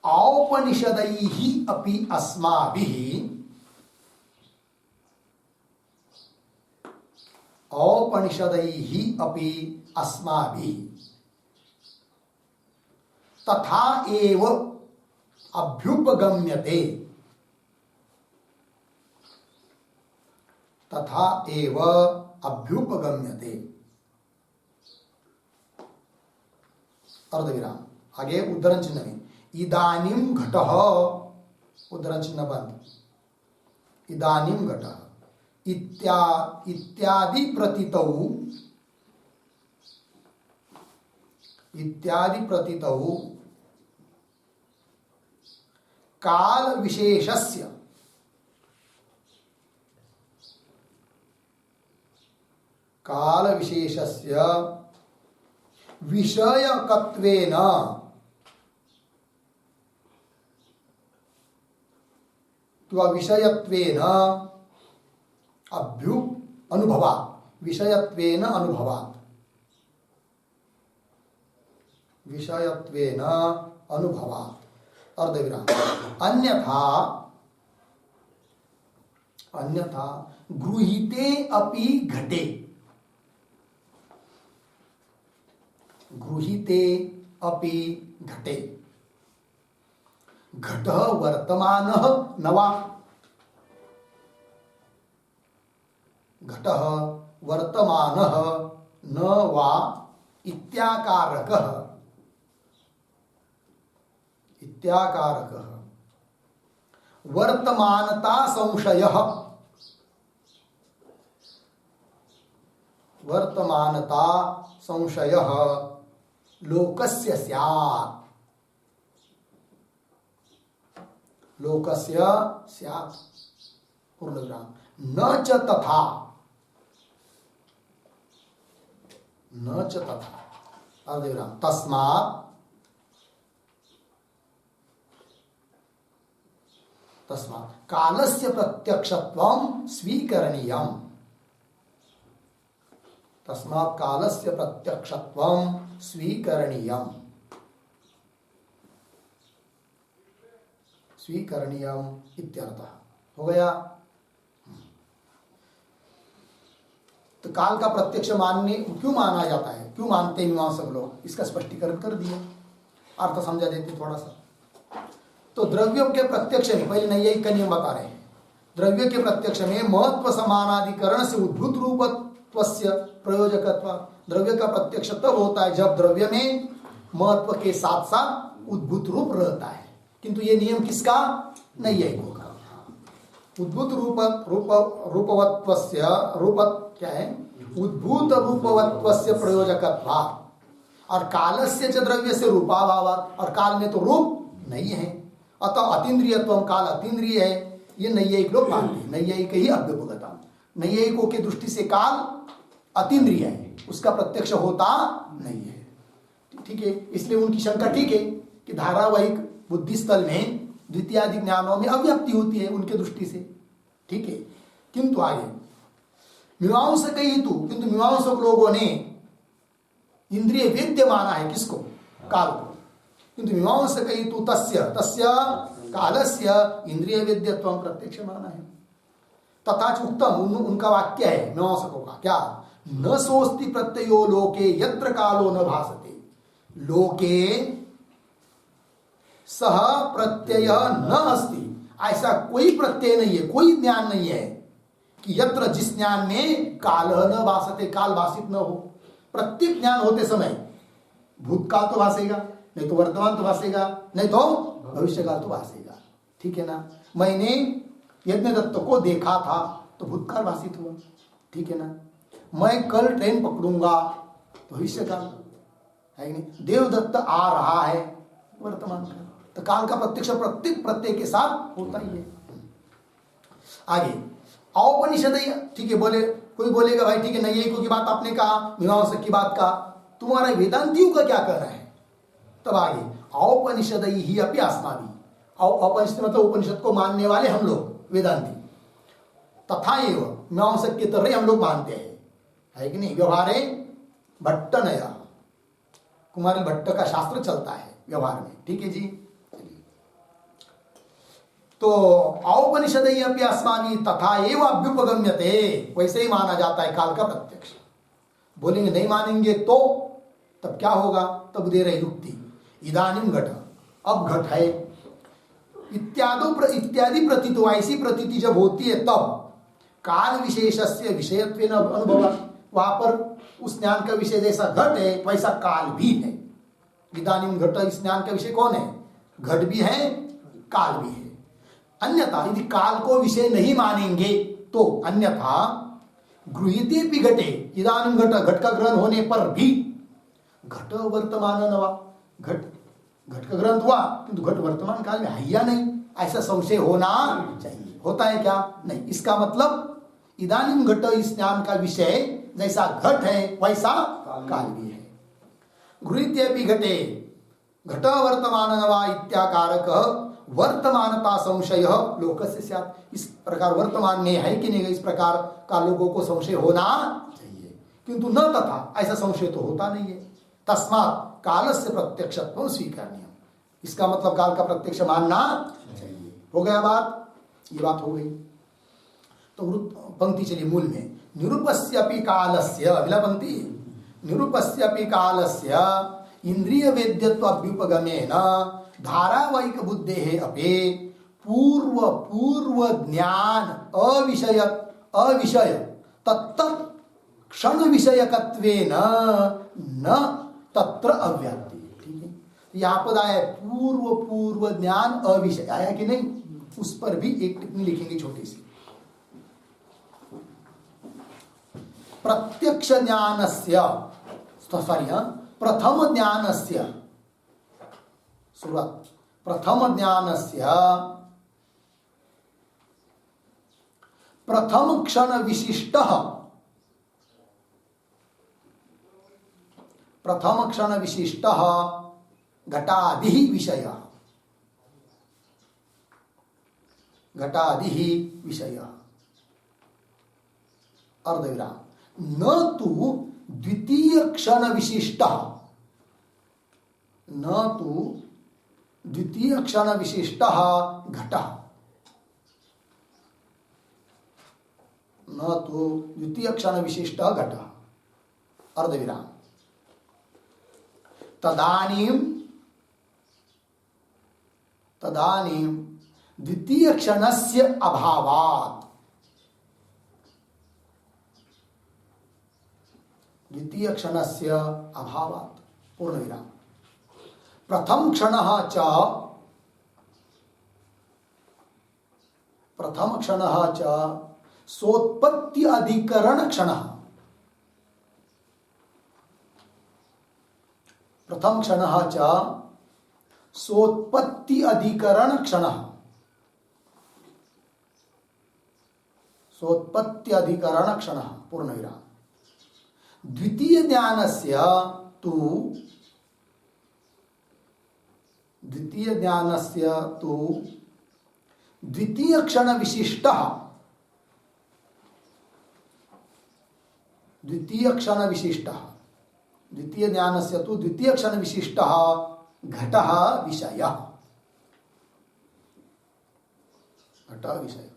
औपनिषदैः अपि अस्माभिः तथा एव अभ्युपगम्यते अर्धविराम। आगे उद्धरण चिन्ह में इदानीं घटः उद्धरण चिन्ह बंद। इदानीं घटः इत्यादि प्रतीतौ काल विशेषस्य विषयकत्वेन अनुभवात् अर्धविराम। अन्यथा गृहीते अपि घटे घटः वर्तमानः न वा इत्याकारकः वर्तमानता संशयः लोकस्य स्यात् पूर्णविराम। न च तथा अर्धविराम। तस्मात् कालस्य प्रत्यक्षत्वं स्वीकरणीयम्। स्वीकरणीयम् इत्यर्थः हो गया। तो काल का प्रत्यक्ष मानने क्यों माना जाता है, क्यों मानते हैं मीमांसक लोग, इसका स्पष्टीकरण कर दिया, अर्थ समझा देते थोड़ा सा। तो द्रव्यों के प्रत्यक्ष में पहले नैयायिक का नियम बता रहे हैं, द्रव्य के प्रत्यक्ष में महत्व समानाधिकरण से उद्भूत रूपत्वस्य प्रयोजकत्व। द्रव्य का प्रत्यक्ष तब होता है जब द्रव्य में महत्व के साथ साथ उद्भूत रूप रहता है, किंतु ये नियम किसका, नैयायिकों का। उद्भूत रूपवत्वस्य रूपत क्या है, उद्भूत रूपवत्वस्य प्रयोजकत्व। और कालस्य च द्रव्य से रूपाभाव, और काल में तो रूप नहीं है, अतः अतीन्द्रियत्व, काल अतीन्द्रिय है, ये नैयायिक लोग मानते हैं। नैयायिक ही अभ्युपगता, नैयायिकों की दृष्टि से काल अतीन्द्रिय है, उसका प्रत्यक्ष होता नहीं है। ठीक है, इसलिए उनकी शंका ठीक है कि धारावाहिक बुद्धि स्थल में द्वितीयादि ज्ञानों में अव्याप्ति होती है उनके दृष्टि से। ठीक है, किंतु आगे मीमांसक हेतु, किंतु मीमांसक लोगों ने इंद्रिय वेद्य माना है किसको, काल को, किंतु मीमांसक हेतु तस्य तस्य कालस्य इंद्रिय वेद्यत्व प्रत्यक्ष माना है। तथा उत्तम उनका वाक्य है मीमांसकों का, क्या, न सोस्ति प्रत्ययो लोके यत्र कालो न भासते। लोके सह प्रत्यय न अस्ति, ऐसा कोई प्रत्यय नहीं है, कोई ज्ञान नहीं है कि यत्र जिस ज्ञान में काल न भासते, काल भाषित न हो। प्रत्येक ज्ञान होते समय भूतकाल तो भासेगा, नहीं तो वर्तमान तो भासेगा, नहीं तो भविष्यकाल तो भासेगा। ठीक है ना, मैंने यज्ञदत्त को देखा था तो भूतकाल भाषित हुआ। ठीक है ना, मैं कल ट्रेन पकड़ूंगा तो भविष्यकाल है नहीं, देवदत्त आ रहा है वर्तमान काल। तो काल का प्रत्यक्ष प्रत्येक प्रत्यय के साथ होता ही है। आगे औपनिषद, ठीक है, बोले कोई बोलेगा भाई ठीक है नैयायिकों की बात आपने कहा, मीमांसक की बात कहा, तुम्हारा वेदांतियों का क्या कर रहा है। तब आगे औपनिषद ही अपि अस्माभि, औपनिषद मतलब उपनिषद को मानने वाले हम लोग वेदांती, तथा एवं मीमांसक की तरह हम लोग मानते हैं, है कि नहीं। व्यवहारे भट्ट नया, कुमारी भट्ट का शास्त्र चलता है व्यवहार में। ठीक है जी, तो औपनिषद अपि अस्माभि तथा एव अभ्युपगम्यते, वैसे ही माना जाता है काल का प्रत्यक्ष। बोलेंगे नहीं मानेंगे तो तब क्या होगा, तब दे रहे युक्ति, इदानीम घट, अब घट है, इत्यादि प्रतीत, ऐसी प्रतीति जब होती है तब काल विशेषस्य विषयत्वेन अनुभव, वहां पर उस ज्ञान का विषय जैसा घट है वैसा काल भी है। इदानीम घट, इस ज्ञान का विषय कौन है, घट भी है काल भी है। अन्यथा यदि काल को विषय नहीं मानेंगे तो अन्यथा गृहीते भी घटे, इदानीम घट, घट का ग्रहण होने पर भी घट वर्तमान नवा, घट का ग्रहण हुआ किंतु घट वर्तमान काल में है या नहीं, ऐसा संशय होना चाहिए। होता है क्या, नहीं। इसका मतलब इदानीम घट, इस ज्ञान का विषय जैसा घट है वैसा काल भी है। गृहीते भी घटे घट वर्तमान नवा इत्याकारक वर्तमानता संशय लोकस्य स्यात्, इस प्रकार वर्तमान में है कि नहीं इस प्रकार का लोगों को संशय होना चाहिए, किंतु न तथा, ऐसा संशय तो होता नहीं है। तस्मात् कालस्य प्रत्यक्षत्वं स्वीकरणीयम्, इसका मतलब काल का प्रत्यक्ष मानना चाहिए। हो गया बात, ये बात हो गई। तो पंक्ति चलिए मूल में, निरूपस्यपि कालस्य, अगला पंक्ति, निरूपस्यपि कालस्य इंद्रिय वेद्यत्व अभ्युपगमेन धारावाहिक बुद्धेः अपि पूर्व ज्ञान अविषय तत्त क्षण विषयकत्वेन न तत्र अव्याप्ति। ठीक है, यहाँ पर आया पूर्व ज्ञान अविषय, आया कि नहीं, उस पर भी एक टिप्पणी लिखेंगे छोटी सी। प्रत्यक्ष ज्ञानस्य, सॉरी, प्रथम ज्ञानस्य शुरुआत, प्रथम ज्ञानस्य प्रथम क्षण विशिष्ट, प्रथम क्षण विशिष्ट घटादि विषय, घटादि विषय, अर्धविराम, न तु द्वितीय क्षण विशिष्ट, न तु द्वितीय क्षण विशिष्ट घट, न तो द्वितीय क्षण विशिष्ट घट अर्धविराम तदानीम द्वितीय क्षणस्य अभावात् पूर्णविराम प्रथम क्षणः च सोत्पत्ति अधिकरण क्षणः प्रथम क्षणः च सोत्पत्ति अधिकरण क्षणः पूर्णविराम द्वितीय ज्ञानस्य तु द्वितीय क्षण विशिष्टः द्वितीय ज्ञानस्य तु द्वितीय क्षण विशिष्टः घटः विषयः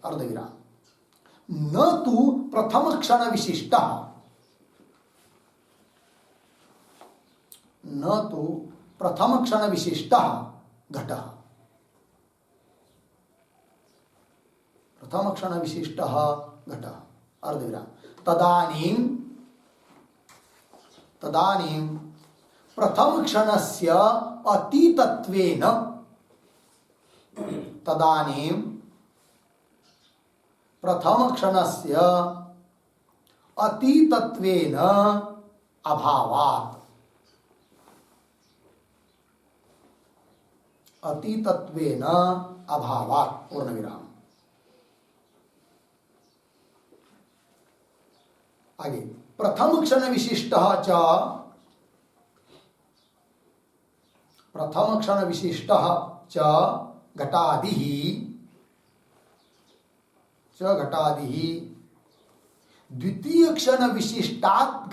अर्धविराम न तु प्रथम क्षण विशिष्टः घटः अर्धविराम तदानीं प्रथम क्षणस्य अतीतत्वेन अभावात् पूर्णविराम आगे प्रथम क्षण विशिष्टः च घटादिः द्वितीय क्षण विशिष्टात्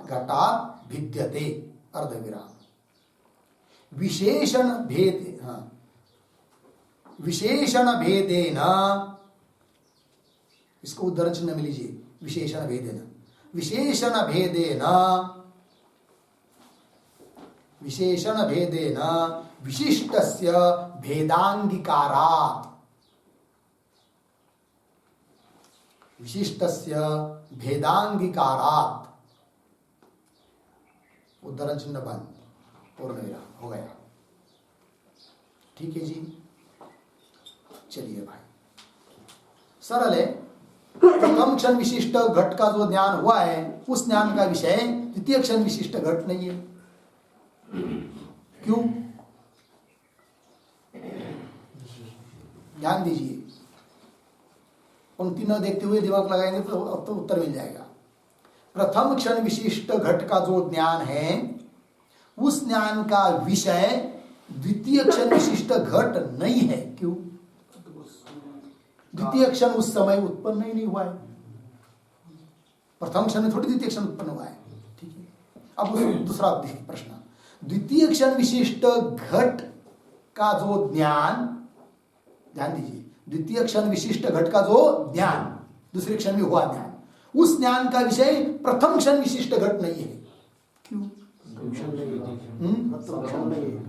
घटात् भिद्यते अर्धविराम विशेषण भेदेन इसको उद्धरण चिन्ह में लीजिए विशेषण भेदेन विशिष्टस्य भेदांगीकारात् उद्धरण चिन्ह बंद पूर्णविराम हो गया। ठीक है जी, चलिए भाई सरल है। प्रथम क्षण विशिष्ट घट का जो ज्ञान हुआ है उस ज्ञान का विषय द्वितीय क्षण विशिष्ट घट नहीं है। क्यों? ध्यान दीजिए, पंक्ति न देखते हुए दिमाग लगाएंगे तो अब तो उत्तर मिल जाएगा। प्रथम क्षण विशिष्ट घट का जो ज्ञान है उस ज्ञान का विषय द्वितीय क्षण विशिष्ट घट नहीं है। क्यों? द्वितीय क्षण उस समय उत्पन्न ही नहीं हुआ है। प्रथम क्षण में थोड़ी द्वितीय क्षण उत्पन्न हुआ है। ठीक है, अब दूसरा प्रश्न, द्वितीय क्षण विशिष्ट घट का जो ज्ञान, ध्यान दीजिए, द्वितीय क्षण विशिष्ट घट का जो ज्ञान, दूसरे क्षण में हुआ ज्ञान, उस ज्ञान का विषय प्रथम क्षण विशिष्ट घट नहीं है। क्यों?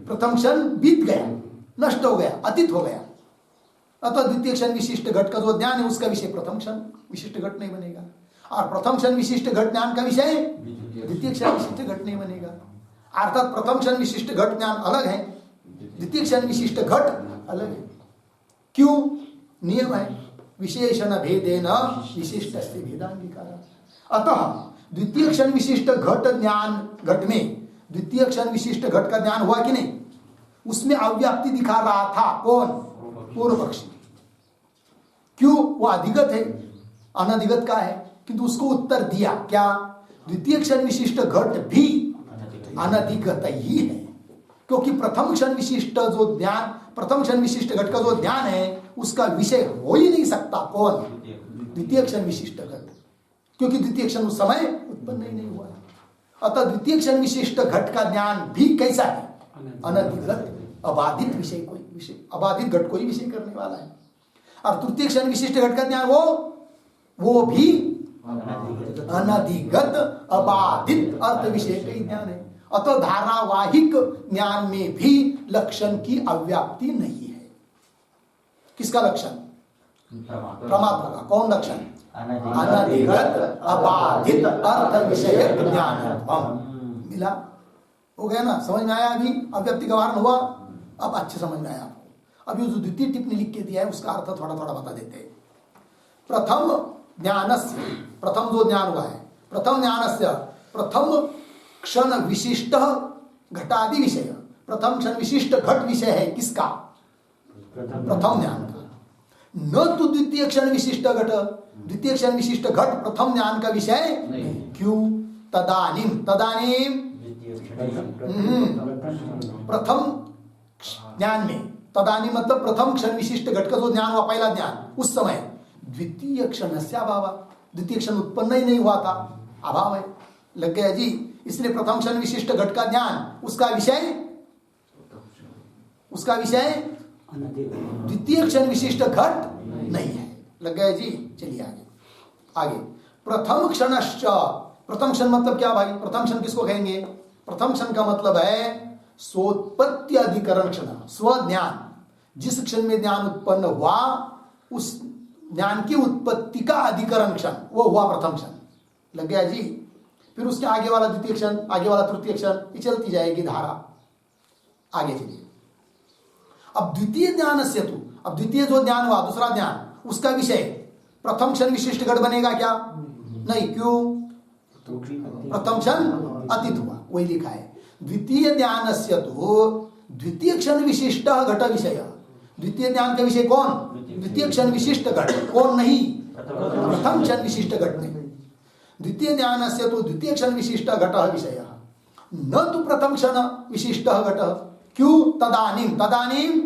प्रथम क्षण बीत गया, नष्ट हो गया, अतीत हो गया, अतः द्वितीय क्षण विशिष्ट घट का जो ज्ञान है उसका विषय प्रथम क्षण विशिष्ट घट नहीं बनेगा, और प्रथम क्षण विशिष्ट घट ज्ञान का विषय द्वितीय क्षण विशिष्ट घट नहीं बनेगा। अर्थात प्रथम क्षण विशिष्ट घट ज्ञान अलग है, द्वितीय क्षण विशिष्ट घट अलग है। क्यों? नियम है, विशेषण भेदेन विशिष्टस्य भेदांगीकारः। अतः द्वितीय क्षण विशिष्ट घट ज्ञान, घट में द्वितीय क्षण विशिष्ट घट का ज्ञान हुआ कि नहीं, उसमें अव्याप्ति दिखा रहा था कौन? पूर्व पक्षी। क्यों? वो अधिगत है, अनधिगत का है, किंतु उसको उत्तर दिया क्या? द्वितीय क्षण विशिष्ट घट भी अनधिगत ही है, क्योंकि प्रथम क्षण विशिष्ट जो ज्ञान, प्रथम क्षण विशिष्ट घट का जो ज्ञान है उसका विषय हो ही नहीं सकता कौन? द्वितीय क्षण विशिष्ट घट। क्योंकि द्वितीय क्षण उस समय उत्पन्न ही नहीं हुआ है। अतः द्वितीय क्षण विशिष्ट घट का ज्ञान भी कैसा है? अनधिगत अबाधित विषय, कोई विषय अबाधित घट को ही विषय करने वाला है। और तृतीय क्षण विशिष्ट घट का ज्ञान वो भी अनधिगत अबाधित अर्थ विषय का ही ज्ञान है। अतः धारावाहिक ज्ञान में भी लक्षण की अव्याप्ति नहीं है। किसका लक्षण? परमात्मा का। कौन लक्षण? अनधिगत अबाधित अर्थ विषय ज्ञान। मिला? हो गया ना? समझ में आया? अभी अव्यक्ति का वारण हुआ, अब अच्छे समझ में आया आपको। अभी जो द्वितीय टिप्पणी लिख के दिया है उसका अर्थ थोड़ा थोड़ा बता देते हैं। प्रथम ज्ञानस्य, प्रथम जो ज्ञान हुआ है, प्रथम ज्ञानस्य प्रथम क्षण विशिष्ट घटादि विषय, प्रथम क्षण विशिष्ट घट विषय है किसका? प्रथम ज्ञान का। न तो द्वितीय क्षण विशिष्ट घट, द्वितीय क्षण विशिष्ट घट प्रथम ज्ञान का विषय क्यों? तदानीम, तदानीम प्रथम ज्ञान में, तदानी मतलब प्रथम क्षण विशिष्ट घट का जो ज्ञान हुआ, पहला ज्ञान, उस समय द्वितीय क्षण से अभाव, द्वितीय क्षण उत्पन्न ही नहीं हुआ था, अभाव है। लग गया जी? इसलिए प्रथम क्षण विशिष्ट घट का ज्ञान उसका विषय, उसका विषय द्वितीय क्षण विशिष्ट घट नहीं है। लग गया जी? चलिए आगे आगे। प्रथम क्षणश्च, प्रथम क्षण मतलब क्या भाई? प्रथम क्षण किसको कहेंगे? प्रथम क्षण का मतलब है सोत्पत्ति अधिकरण क्षण, स्वज्ञान। जिस क्षण में ज्ञान उत्पन्न हुआ उस ज्ञान की उत्पत्ति का अधिकरण क्षण, वो हुआ प्रथम क्षण। लग गया जी? फिर उसके आगे वाला द्वितीय क्षण, आगे वाला तृतीय क्षण, ये चलती जाएगी धारा। आगे चलिए। अब द्वितीय ज्ञान से तू, अब द्वितीय जो ज्ञान हुआ, दूसरा ज्ञान, उसका विषय प्रथम क्षण विशिष्ट घट बनेगा क्या? नहीं। क्यों? प्रथम क्षण अतीत हुआ, वही लिखा है। द्वितीय ज्ञान से तो द्वितीय क्षण विशिष्ट घट विषय, द्वितीय ज्ञान का विषय कौन? द्वितीय क्षण विशिष्ट घट। कौन नहीं? प्रथम क्षण विशिष्ट घट नहीं। द्वितीय ज्ञान से तो द्वितीय क्षण विशिष्ट घट विषय, न तो प्रथम क्षण विशिष्ट घट। क्यों? तदानीम, तदानीम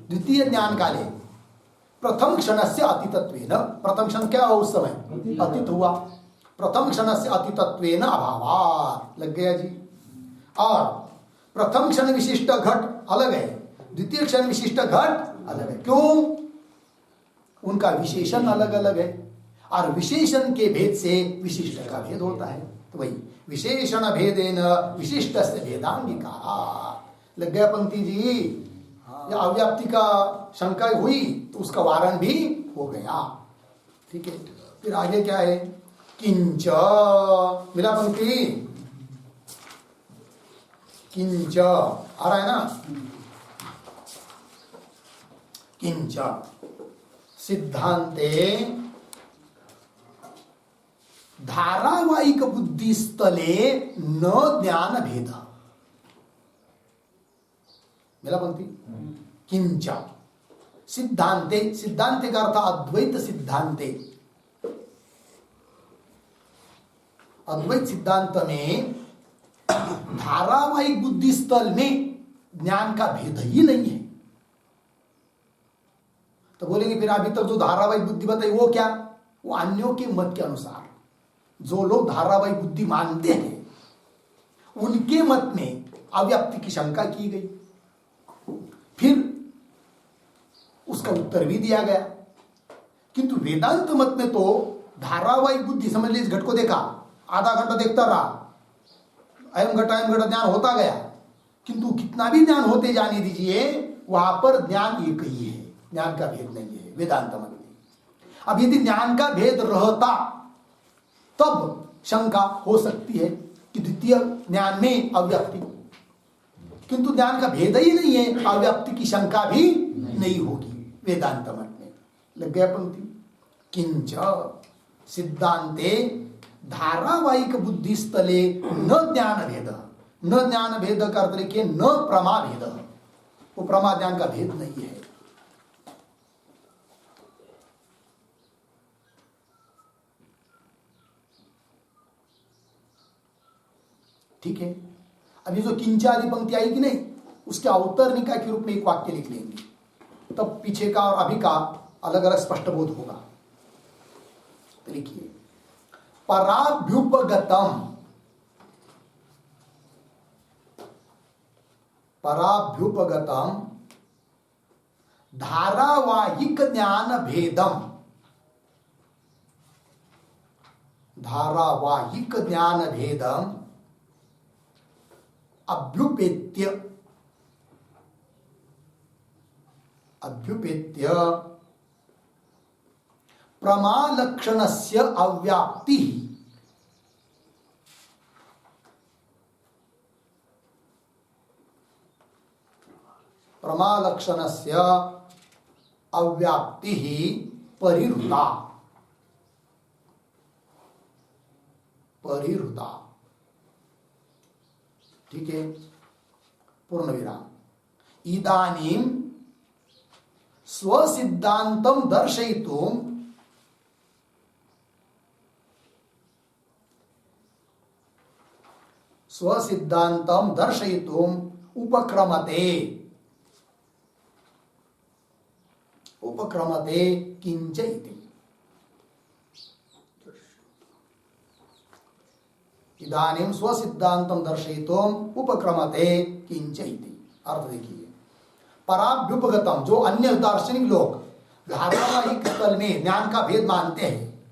द्वितीय ज्ञान काले प्रथम क्षण से अतीतत्वेन, प्रथम क्षण क्या हुआ उस समय? अतीत हुआ। प्रथम क्षण से अतीतत्वेन अभावात्। लग गया जी? और प्रथम क्षण विशिष्ट घट अलग है, द्वितीय क्षण विशिष्ट घट अलग है। क्यों? उनका विशेषण अलग अलग है, और विशेषण के भेद से विशिष्ट का भेद होता है। तो वही विशेषण भेदेन विशिष्ट से भेदांगिका। लग गया पंक्ति जी? या अव्याप्ति का शंका हुई तो उसका वारण भी हो गया। ठीक है, फिर आगे क्या है? किंच, मिला पंक्ति? किंच आ रहा है ना? किंच सिद्धांते धारावाहिक बुद्धि स्थले न ज्ञान भेद। मिला पंक्ति? किंच सिद्धांते, सिद्धांते का अर्थ अद्वैत सिद्धांते, अद्वैत सिद्धांत में धारावाहिक बुद्धि स्थल में ज्ञान का भेद ही नहीं है। तो बोलेंगे फिर अभी तक जो धारावाहिक बुद्धि बताई वो क्या? वो अन्यों के मत के अनुसार, जो लोग धारावाहिक बुद्धि मानते हैं उनके मत में अव्याप्ति की शंका की गई, फिर उसका उत्तर भी दिया गया। किंतु वेदांत मत में तो धारावाहिक बुद्धि, समझ लीजिए घट को देखा, आधा घंटा देखता रहा, अयम घट ज्ञान होता गया, किंतु कितना भी ज्ञान होते जाने दीजिए, वहां पर ज्ञान एक ही है, ज्ञान का भेद नहीं है वेदांत मत में। अब यदि ज्ञान का भेद रहता तब शंका हो सकती है कि द्वितीय ज्ञान में अव्याप्ति, किंतु ज्ञान का भेद ही नहीं है, अव्याप्ति की शंका भी नहीं होगी वेदांत मत में। लग गया पंक्ति? किंच सिद्धांते धारावाहिक बुद्धि स्थले न ज्ञान भेद, न ज्ञान भेद का अर्थ लिखिए न प्रमा भेद, वो प्रमा ज्ञान का भेद नहीं है। ठीक है, अभी जो किंचादि पंक्ति आई कि नहीं, उसके अवतरणिका के रूप में एक वाक्य लिख लेंगे, तब पीछे का और अभी का अलग अलग स्पष्ट बोध होगा। तो लिखिए, पराभ्युपगतम, पराभ्युपगतम धारावाहिक ज्ञान भेदम, धारावाहिक ज्ञान भेदम अभ्युपेत्य, अभ्युपेत्य प्रमालक्षणस्य अव्याप्ति, प्रमालक्षणस्य अव्याप्ति परिहृता, परिहृता। ठीक है, पूर्ण विराम। इदानीं स्वसिद्धांतं दर्शयितुं स्वसिद्धांतं दर्शयितुं उपक्रमते, उपक्रमते किंच इति। इदानीं स्वसिद्धांतं दर्शयितुं उपक्रमते किंच इति। अर्थ देखिए, पराभ्युपगतम, जो अन्य दार्शनिक लोग धारावाहिक तल में ज्ञान का भेद मानते हैं,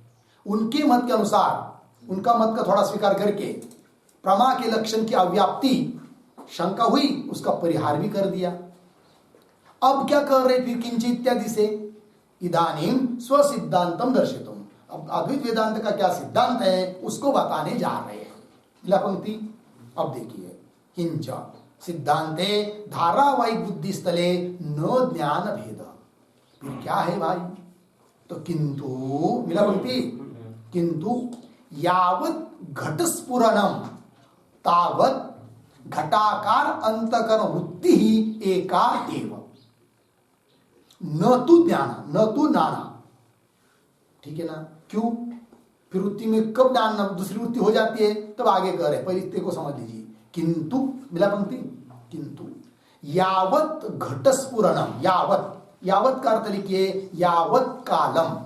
उनके मत के अनुसार, उनका मत का थोड़ा स्वीकार करके प्रमा के लक्षण की अव्याप्ति शंका हुई, उसका परिहार भी कर दिया। अब क्या कर रहे फिर किंच इत्यादि से, इदानीं स्वसिद्धांतम दर्शितुम, अब अद्वैत वेदांत का क्या सिद्धांत है उसको बताने जा रहे हैं। अगला पंक्ति अब देखिए, किंच सिद्धांते धारावाहिक बुद्धि स्थले न ज्ञान भेद। फिर क्या है भाई, तो किंतु, मिला पंक्ति, किंतु यावत घटस्फुरणम तावत घटाकार अंतकरण वृत्ति ही एका एव, न तु ज्ञान न तु नाना। ठीक है ना, क्यों, फिर वृत्ति में कब ज्ञान दूसरी वृत्ति हो जाती है, तब आगे कह रहे, पहले इतने को समझ लीजिए। किंतु, मिला पंक्ति, किंतु यावत घटस्फुरणम, यावत, यावत का अर्थ लिखिए यावत कालम,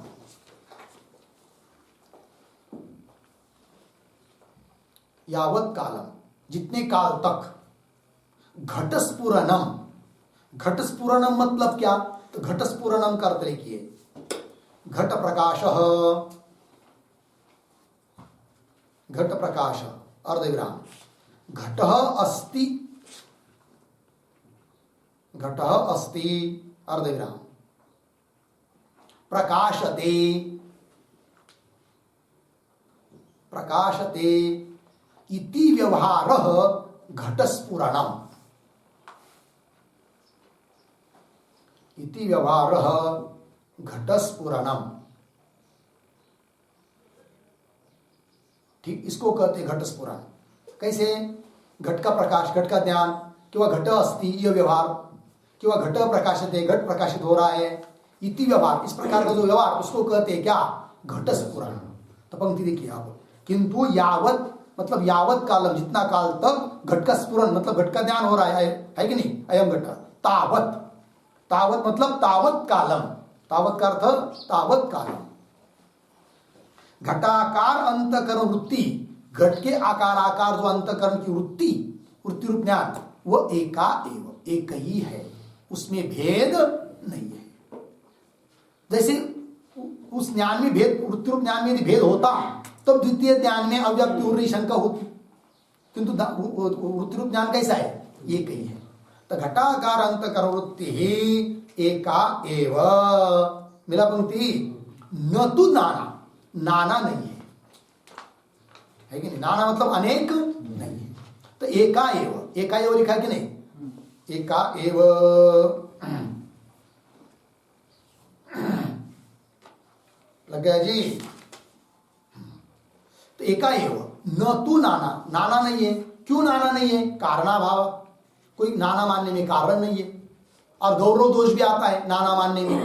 यावत कालम, जितने काल तक, घटस्फुरणम, घटस्फुरणम मतलब क्या, तो घटस्फुरणम का अर्थ लिखिए घट प्रकाश, घट प्रकाश अर्धविराम, घट अस्ति, घट अस्ति अर्धविराम, प्रकाशते, प्रकाशते इति व्यवहारः घटस्फुरणम्, इति व्यवहारः घटस्फुरणम्। ठीक, इसको कहते घटस्फुरण। कैसे, घट का प्रकाश, घट का ज्ञान, किंवा घट अस्ति यह व्यवहार, किंवा घट प्रकाशते, घट प्रकाशित हो रहा है, इति व्यवहार, इस प्रकार का जो व्यवहार उसको कहते हैं क्या, घटस्फुरण। तो पंक्ति देखिए आप, किंतु यावत मतलब यावत कालम, जितना काल तक घट का स्फुरन मतलब घट का ज्ञान हो रहा है कि नहीं, अयम घट, तावत, तावत मतलब तावत कालम, तावत का अर्थ तावत कालम, घटाकार अंतकरण वृत्ति, घट के आकार आकार जो अंतकरण की वृत्ति, वृत्ति रूप ज्ञान, वो एका एव, एक ही है, उसमें भेद नहीं है। जैसे उस ज्ञान में भेद, वृत्ति रूप ज्ञान में यदि भेद होता तब तो द्वितीय ज्ञान में अव्यक्ति हो रही शंका होती, किंतु वृत्ति रूप ज्ञान कैसा है, एक ही है। तो घटाकार अंतकरण वृत्ति ही एका एव, मिला पंक्ति, न तु नाना, नाना नहीं है कि नहीं, नाना मतलब अनेक नहीं है। तो एका एव, एका एव लिखा है कि नहीं, एका एव, लग गया जी। तो एका एव, न तु नाना, नाना नहीं है। क्यों नाना नहीं है, कारणाभाव, कोई नाना मानने में कारण नहीं है, और गौरव दोष भी आता है नाना मानने में,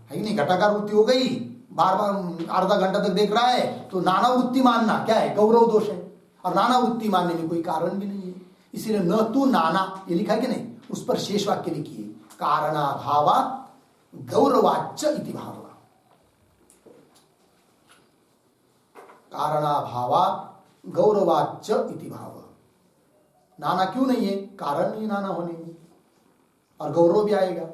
है कि नहीं। घटाकार वृत्ति हो गई, बार बार आधा घंटा तक देख रहा है, तो नाना वृत्ति मानना क्या है, गौरव दोष है, और नाना वृत्ति मानने में कोई कारण भी नहीं है। इसीलिए न तु नाना ये लिखा है कि नहीं, उस पर शेष वाक्य लिखिए, कारणाभावात् गौरवाच्च इति भाव, कारणाभावात् गौरवाच्च इति भाव। नाना क्यों नहीं है? कारण नहीं नाना होने में, और गौरव भी आएगा।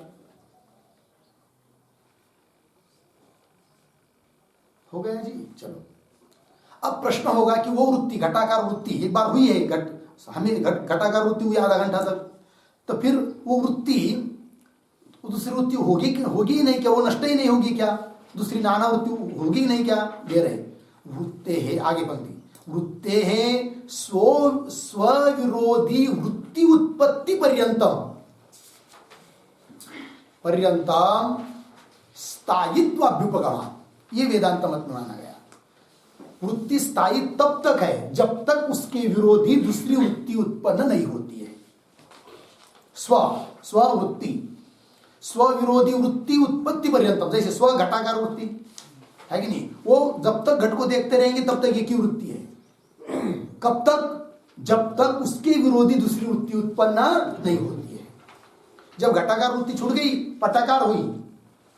हो गया जी। चलो, अब प्रश्न होगा कि वो वृत्ति, घटाकार वृत्ति एक बार हुई है, हमें घटाकार वृत्ति हुई आधा घंटा तक, तो फिर वो वृत्ति, दूसरी वृत्ति होगी ही नहीं क्या? वो नष्ट ही नहीं होगी क्या? दूसरी नाना वृत्ति होगी ही नहीं क्या? दे रहे वृत्ते है, आगे पंक्ति, वृत्ते है स्वविरोधी वृत्ति उत्पत्ति पर्यंतम स्थायित्व अभ्युपगमा। ये वेदांत मत में माना गया। वृत्ति स्थायी तब तक है जब तक उसके विरोधी दूसरी वृत्ति उत्पन्न नहीं होती है। स्ववृत्ति, स्वविरोधी वृत्ति उत्पत्ति पर्यंतम, जैसे स्व घटाकार वृत्ति है कि नहीं, वो जब तक घट को देखते रहेंगे तब तक एक ही वृत्ति है। कब तक? जब तक उसके विरोधी दूसरी वृत्ति उत्पन्न नहीं होती है। जब घटाकार वृत्ति छूट गई, पटाकार हुई,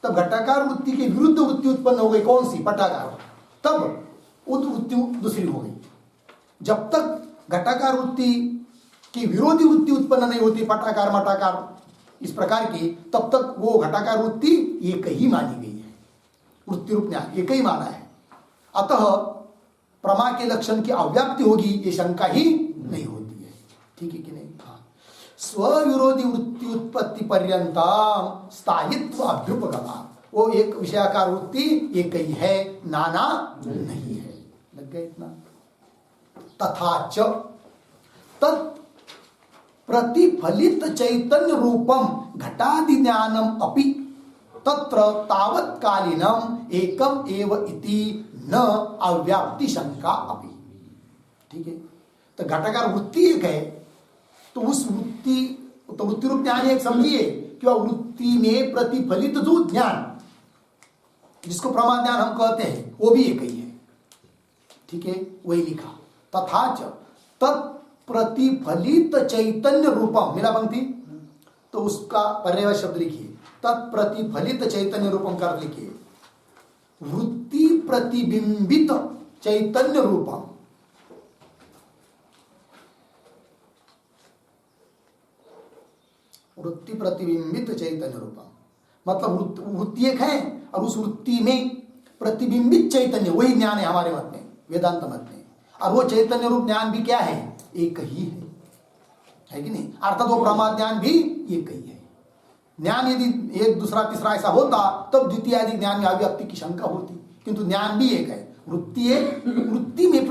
तब घटाकार वृत्ति के विरुद्ध वृत्ति उत्पन्न हो गई। कौन सी? पटाकार। तब वृत्ति दूसरी हो गई। जब तक घटाकार वृत्ति की विरोधी वृत्ति उत्पन्न नहीं होती, पटाकार मटाकार इस प्रकार की, तब तक वो घटाकार वृत्ति एक ही मानी गई है। वृत्ति रूप ज्ञान एक ही माना है। अतः प्रमा के लक्षण की अव्याप्ति होगी, ये शंका ही नहीं होती है। ठीक है कि नहीं? हाँ। स्वविरोधी वृत्ति उत्पत्ति पर्यंतम स्थायित्व अभ्युपगमा, वो एक विषयाकार वृत्ति एक ही है, नाना नहीं है। लग गया इतना? तथा च तत् प्रतिफलित चैतन्य रूपम घटादि ज्ञानम अपि तत्र तावत्कालीनम एकम एव इति न अव्याप्ति शंका अपि। ठीक है, तो घटाकार वृत्ति एक है, तो उस वृत्ति, तो वृत्ति रूप ज्ञान एक समझिए कि वह वृत्ति में प्रतिफलित जो ज्ञान, जिसको प्रमा ज्ञान हम कहते हैं, वो भी एक ही है। ठीक है, वही लिखा। तथा च तत्प्रतिफलित चैतन्य रूपम, मिला पंक्ति, तो उसका पर्याय शब्द लिखिए, तत्प्रतिफलित चैतन्य रूपम कर लिखिए, वृत्ति प्रतिबिंबित चैतन्य रूपम। वृत्ति प्रतिबिंबित चैतन्य रूपम मतलब वृत्ति एक है, और उस वृत्ति में प्रतिबिंबित चैतन्य, वही ज्ञान है हमारे मत में, वेदांत मत में। और वो चैतन्य रूप ज्ञान भी क्या है? एक ही है कि नहीं? अर्थात वो प्रमा ज्ञान भी एक ही है। ज्ञान यदि एक दूसरा तीसरा ऐसा होता तब द्वितीय आदि ज्ञान में अव्याप्ति की शंका होती, किंतु ज्ञान भी एक है। वृत्ति में